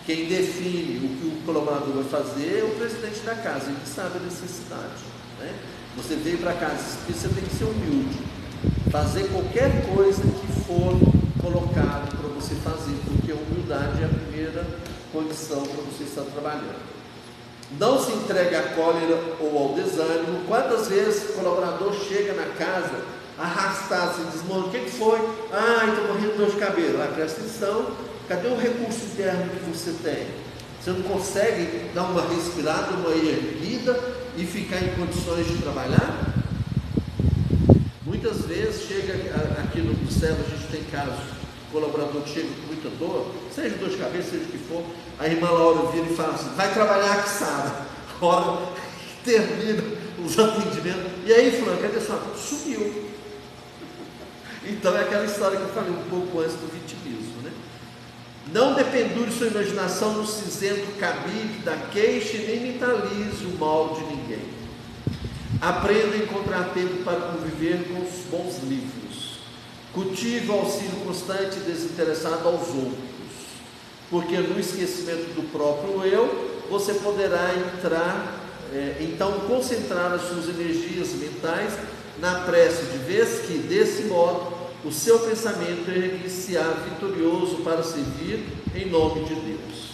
Quem define o que o colaborador vai fazer é o presidente da casa, ele sabe a necessidade, né? Você veio para a casa espírita, você tem que ser humilde, fazer qualquer coisa que for colocado para você fazer, porque a humildade é a primeira condição para você estar trabalhando. Não se entregue à cólera ou ao desânimo. Quantas vezes o colaborador chega na casa arrastado, se desmonta, o que foi? Estou morrendo de dor de cabeça. Presta atenção, cadê o recurso interno que você tem? Você não consegue dar uma respirada, uma erguida e ficar em condições de trabalhar? Muitas vezes chega aqui no céu, a gente tem casos, o colaborador que chega com muita dor, seja dor de cabeça, seja o que for, a irmã Laura vira e fala assim, vai trabalhar que sabe. Hora termina os atendimentos, e aí fulano, cadê sua? Sumiu. Então é aquela história que eu falei um pouco antes do vitimismo, né? Não dependure sua imaginação no cinzento cabide da queixa e nem mentalize o mal de ninguém. Aprenda a encontrar tempo para conviver com os bons livros. Cultive o auxílio constante e desinteressado aos outros, porque no esquecimento do próprio eu, você poderá então concentrar as suas energias mentais na prece, de vez que, desse modo, o seu pensamento erguer-se-á vitorioso para servir em nome de Deus.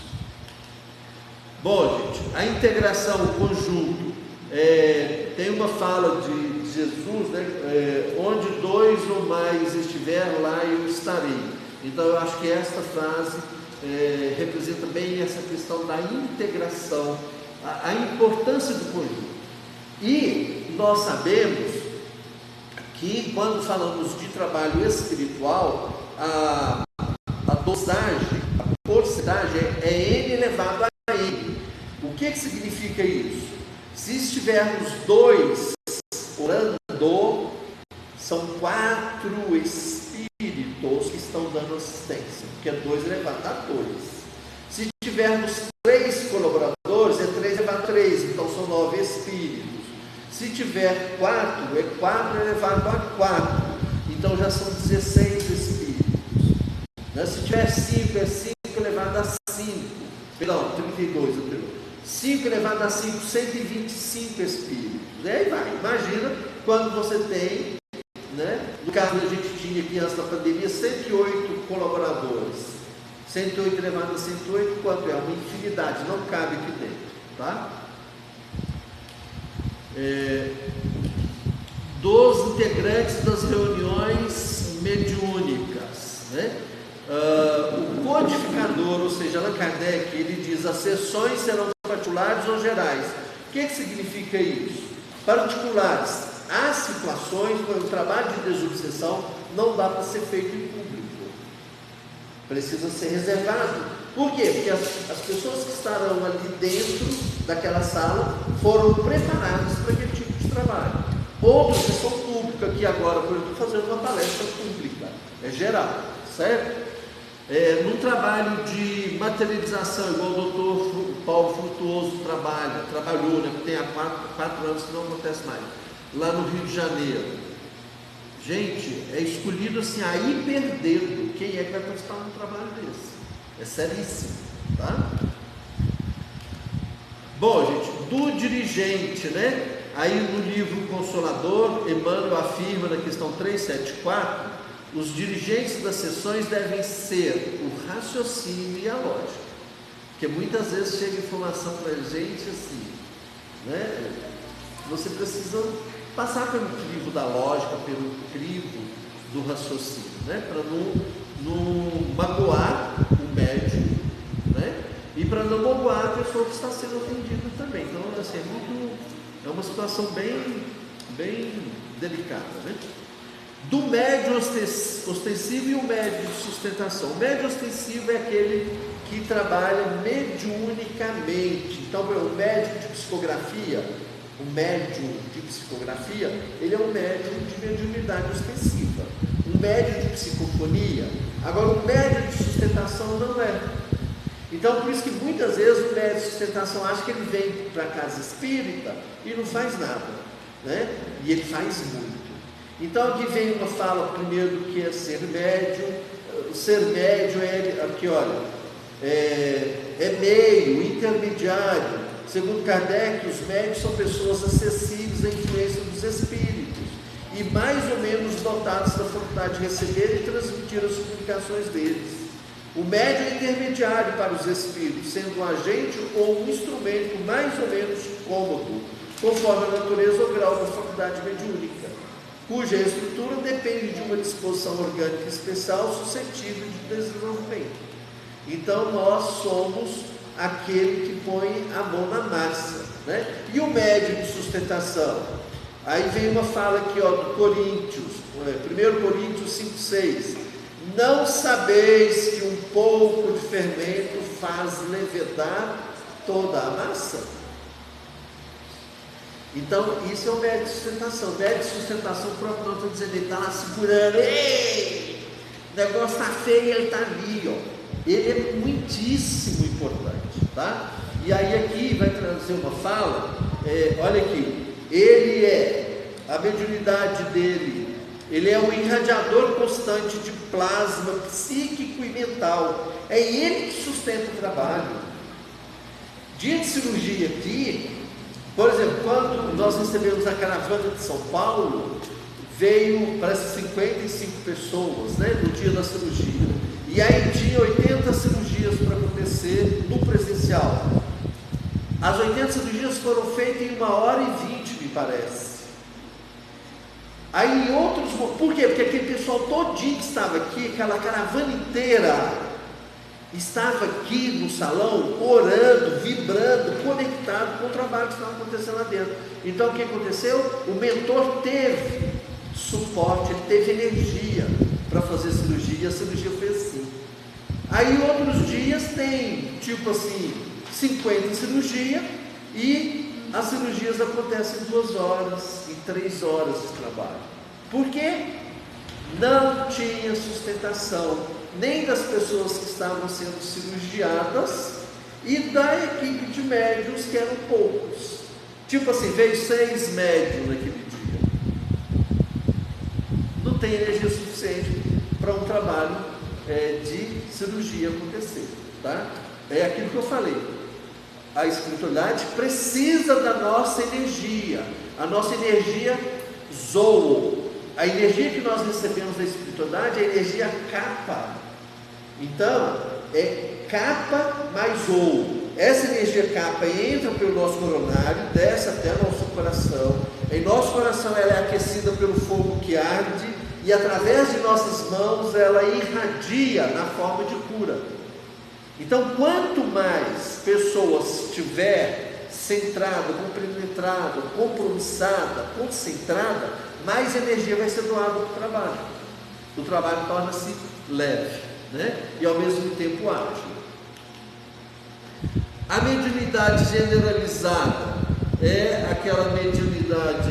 Bom, gente, a integração, o conjunto, tem uma fala de Jesus, né? Onde dois ou mais estiver, lá eu estarei. Então eu acho que esta frase representa bem essa questão da integração, a importância do conjunto. E nós sabemos que quando falamos de trabalho espiritual, a dosagem, a porcentagem é N elevado a N. O que significa isso? Se estivermos dois orando, são 4 espíritos que estão dando assistência, porque é 2 elevado a 2. Se tivermos 3 colaboradores, é 3 elevado a 3, então são 9 espíritos. Se tiver 4, é 4 elevado a 4, então já são 16 espíritos. Né? Se tiver 5, é 5 elevado a 5, perdão, 32, anterior. 5 elevado a 5, 125 espíritos. E aí vai, imagina quando você tem, né? No caso a gente tinha aqui antes da pandemia 108 colaboradores. 108 elevado a 108, quanto é? Uma infinidade, não cabe aqui dentro, tá? Dos integrantes das reuniões mediúnicas, né? O codificador, ou seja, Allan Kardec, ele diz: as sessões serão particulares ou gerais. O que significa isso? Particulares, há situações quando o trabalho de desobsessão não dá para ser feito em público, precisa ser reservado. Por quê? Porque as pessoas que estarão ali dentro daquela sala foram preparadas para aquele tipo de trabalho. Outros que são públicos, aqui agora, por exemplo, estou fazendo uma palestra pública, é geral, certo? Num trabalho de materialização, igual o doutor Paulo Frutuoso trabalhou, né, tem há 4 anos que não acontece mais, lá no Rio de Janeiro. Gente, é escolhido assim, a hiperdedo, quem é que vai participar de um trabalho desse? É seríssimo, tá? Bom, gente, do dirigente, né? Aí no livro Consolador, Emmanuel afirma na questão 374, os dirigentes das sessões devem ser o raciocínio e a lógica, porque muitas vezes chega informação para a gente assim, né? Você precisa passar pelo crivo da lógica, pelo crivo do raciocínio, né? Para não magoar o médium, né? E para não magoar a pessoa que está sendo atendida também. Então, assim, é uma situação bem delicada, né? Do médio ostensivo e o médio de sustentação. O médio ostensivo é aquele que trabalha mediunicamente. Então, o médium de psicografia, ele é um médium de mediunidade ostensiva. Um médium de psicofonia. Agora, o médium de sustentação não é. Então, por isso que muitas vezes o médium de sustentação acha que ele vem para a casa espírita e não faz nada, né? E ele faz muito. Então, aqui vem uma fala primeiro do que é ser médium. O ser médium é, aqui olha, é meio, intermediário. Segundo Kardec, os médios são pessoas acessíveis à influência dos espíritos e mais ou menos dotados da faculdade de receber e transmitir as comunicações deles. O médium é intermediário para os espíritos, sendo um agente ou um instrumento mais ou menos cômodo, conforme a natureza ou grau da faculdade mediúnica, cuja estrutura depende de uma disposição orgânica especial suscetível de desenvolvimento. Então nós somos aquele que põe a mão na massa, né? E o médium de sustentação? Aí vem uma fala aqui, ó, do Coríntios, 1 Coríntios 5,6: não sabeis que um pouco de fermento faz levedar toda a massa? Então, isso é o médium de sustentação. O médium de sustentação, o próprio nome está dizendo, ele está lá segurando, ei, o negócio está feio, ele está ali, ó. Ele é muitíssimo importante, tá? E aí aqui vai trazer uma fala, olha aqui, ele é, a mediunidade dele, ele é um irradiador constante de plasma psíquico e mental, é ele que sustenta o trabalho. Dia de cirurgia aqui, por exemplo, quando nós recebemos a caravana de São Paulo, veio, parece 55 pessoas, né, no dia da cirurgia. E aí tinha 80 cirurgias para acontecer no presencial. As 80 cirurgias foram feitas em 1h20, me parece. Aí em outros... Por quê? Porque aquele pessoal todinho que estava aqui, aquela caravana inteira, estava aqui no salão, orando, vibrando, conectado com o trabalho que estava acontecendo lá dentro. Então o que aconteceu? O mentor teve suporte, ele teve energia para fazer cirurgia, e a cirurgia foi assim. Aí outros dias tem, tipo assim, 50 cirurgias, e as cirurgias acontecem em 2 horas, em 3 horas de trabalho. Por quê? Não tinha sustentação, nem das pessoas que estavam sendo cirurgiadas, e da equipe de médiuns, que eram poucos. Tipo assim, veio 6 médiuns naquele dia. Não tem energia suficiente para um trabalho de cirurgia acontecer, tá? É aquilo que eu falei, a espiritualidade precisa da nossa energia, a nossa energia zoou, a energia que nós recebemos da espiritualidade é a energia capa, então é capa mais zoou, essa energia capa entra pelo nosso coronário, desce até o nosso coração, em nosso coração ela é aquecida pelo fogo que arde, e através de nossas mãos ela irradia na forma de cura. Então, quanto mais pessoas estiver centrada, compenetrada, compromissada, concentrada, mais energia vai ser doada para o trabalho. O trabalho torna-se leve, né? E ao mesmo tempo ágil. A mediunidade generalizada é aquela mediunidade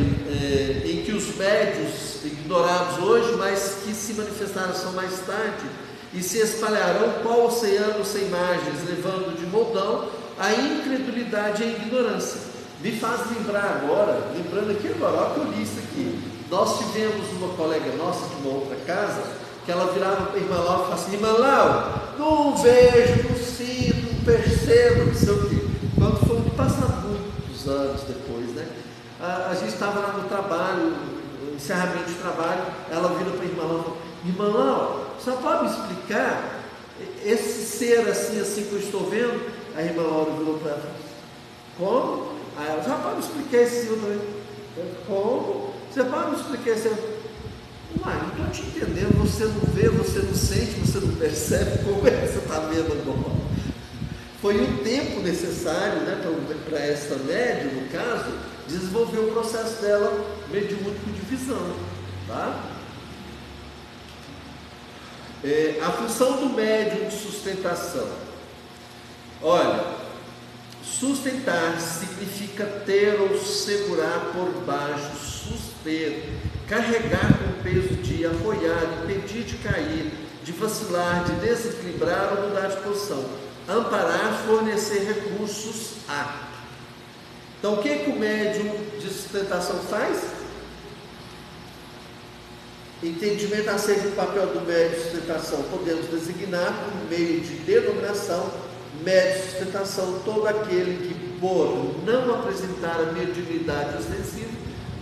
em que os médios ignorados hoje, mas que se manifestaram só mais tarde, e se espalharão qual oceano sem margens, levando de moldão a incredulidade e a ignorância. Me faz lembrar agora, lembrando aqui agora, olha que eu li isso aqui. Nós tivemos uma colega nossa de uma outra casa, que ela virava para a irmã Laura e falava assim: irmã Laura, não vejo, não sinto, não percebo, não sei o quê. Quando foi passar muitos anos depois, né? A gente estava lá no trabalho, no encerramento de trabalho, ela vira para a irmã Laura e falou: irmã Laura, só pode me explicar esse ser assim, assim que eu estou vendo? A irmã Laura virou para ela: como? Aí ela: já pode me explicar esse ser também? Como? Você pode me explicar esse ser? Uai, não estou te entendendo, você não vê, você não sente, você não percebe, como é que você está vendo agora? Foi o tempo necessário, né, para essa médium, no caso, desenvolver o processo dela mediúnico de visão, tá? A função do médium de sustentação. Olha, sustentar significa ter ou segurar por baixo, suster, carregar com o peso de apoiar, impedir de cair, de vacilar, de desequilibrar ou mudar de posição. amparar, fornecer recursos a. Então, o que o médium de sustentação faz? Entendimento acerca do papel do médium de sustentação. Podemos designar por meio de denominação médium de sustentação todo aquele que, por não apresentar a mediunidade ostensiva,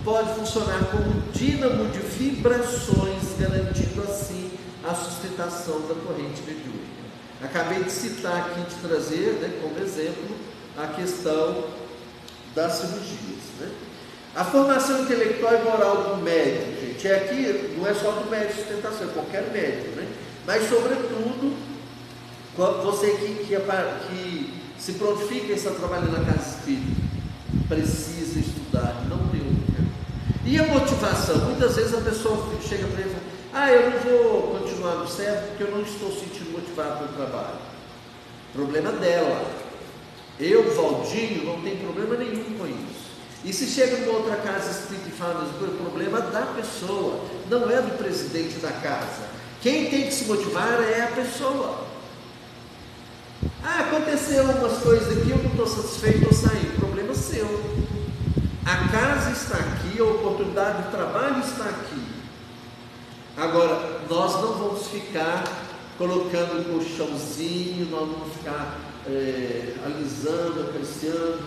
pode funcionar como dínamo de vibrações, garantindo assim a sustentação da corrente mediúnica. Acabei de citar aqui, de trazer, né, como exemplo, a questão das cirurgias, né? A formação intelectual e moral do médium, gente, aqui não é só do médium de sustentação, é qualquer médium, né? Mas, sobretudo, você que se prontifica e está trabalhando na casa espírita, precisa estudar, não tem outro caminho. E a motivação? Muitas vezes a pessoa chega para ele e fala: eu não vou continuar no servo porque eu não estou sentindo motivado pelo trabalho. Problema dela. Eu, Valdinho, não tenho problema nenhum com isso. E se chega numa outra casa espírita e fala: o problema da pessoa, não é do presidente da casa. Quem tem que se motivar é a pessoa. Aconteceu umas coisas aqui, eu não estou satisfeito, estou saindo. Problema seu. A casa está aqui, a oportunidade de trabalho está aqui. Agora, nós não vamos ficar colocando um colchãozinho, nós não vamos ficar alisando, acariciando.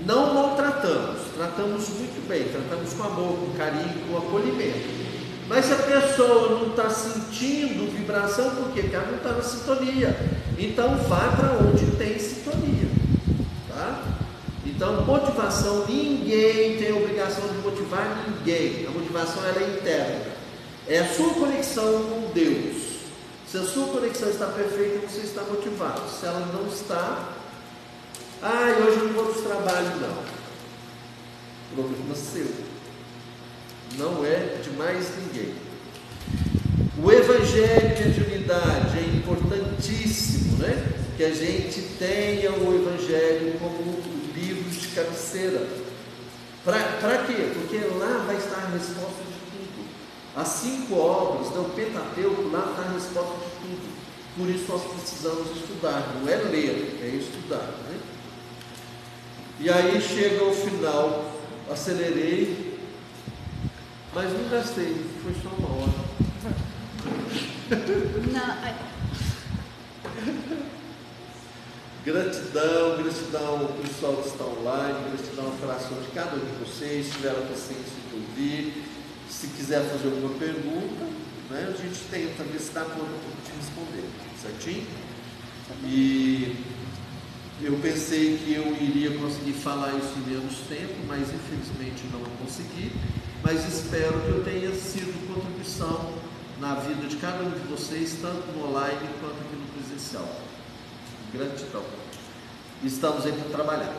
Não maltratamos, tratamos muito bem, tratamos com amor, com carinho, com acolhimento. Mas se a pessoa não está sentindo vibração, por quê? Porque ela não está na sintonia. Então vá para onde tem sintonia, tá? Então, motivação, ninguém tem a obrigação de motivar ninguém. A motivação ela é interna. É a sua conexão com Deus. Se a sua conexão está perfeita, você está motivado. Se ela não está, hoje eu não vou para o trabalho, não. Problema seu. Não é de mais ninguém. O Evangelho de mediunidade é importantíssimo, né? Que a gente tenha o Evangelho como livro de cabeceira. Para quê? Porque lá vai estar a resposta de tudo. As 5 obras, o Pentateuco, lá está a resposta de tudo. Por isso nós precisamos estudar. Não é ler, é estudar, né? E aí chega ao final, acelerei, mas não gastei, foi só 1 hora. Não, Gratidão ao pessoal que está online, gratidão ao coração de cada um de vocês, tiveram a paciência de ouvir. Se quiser fazer alguma pergunta, né, a gente tenta ver se dá conta de responder, certinho? E eu pensei que eu iria conseguir falar isso em menos tempo, mas infelizmente não consegui. Mas espero que eu tenha sido contribuição na vida de cada um de vocês, tanto no online quanto aqui no presencial. Gratidão. Estamos aí para trabalhar.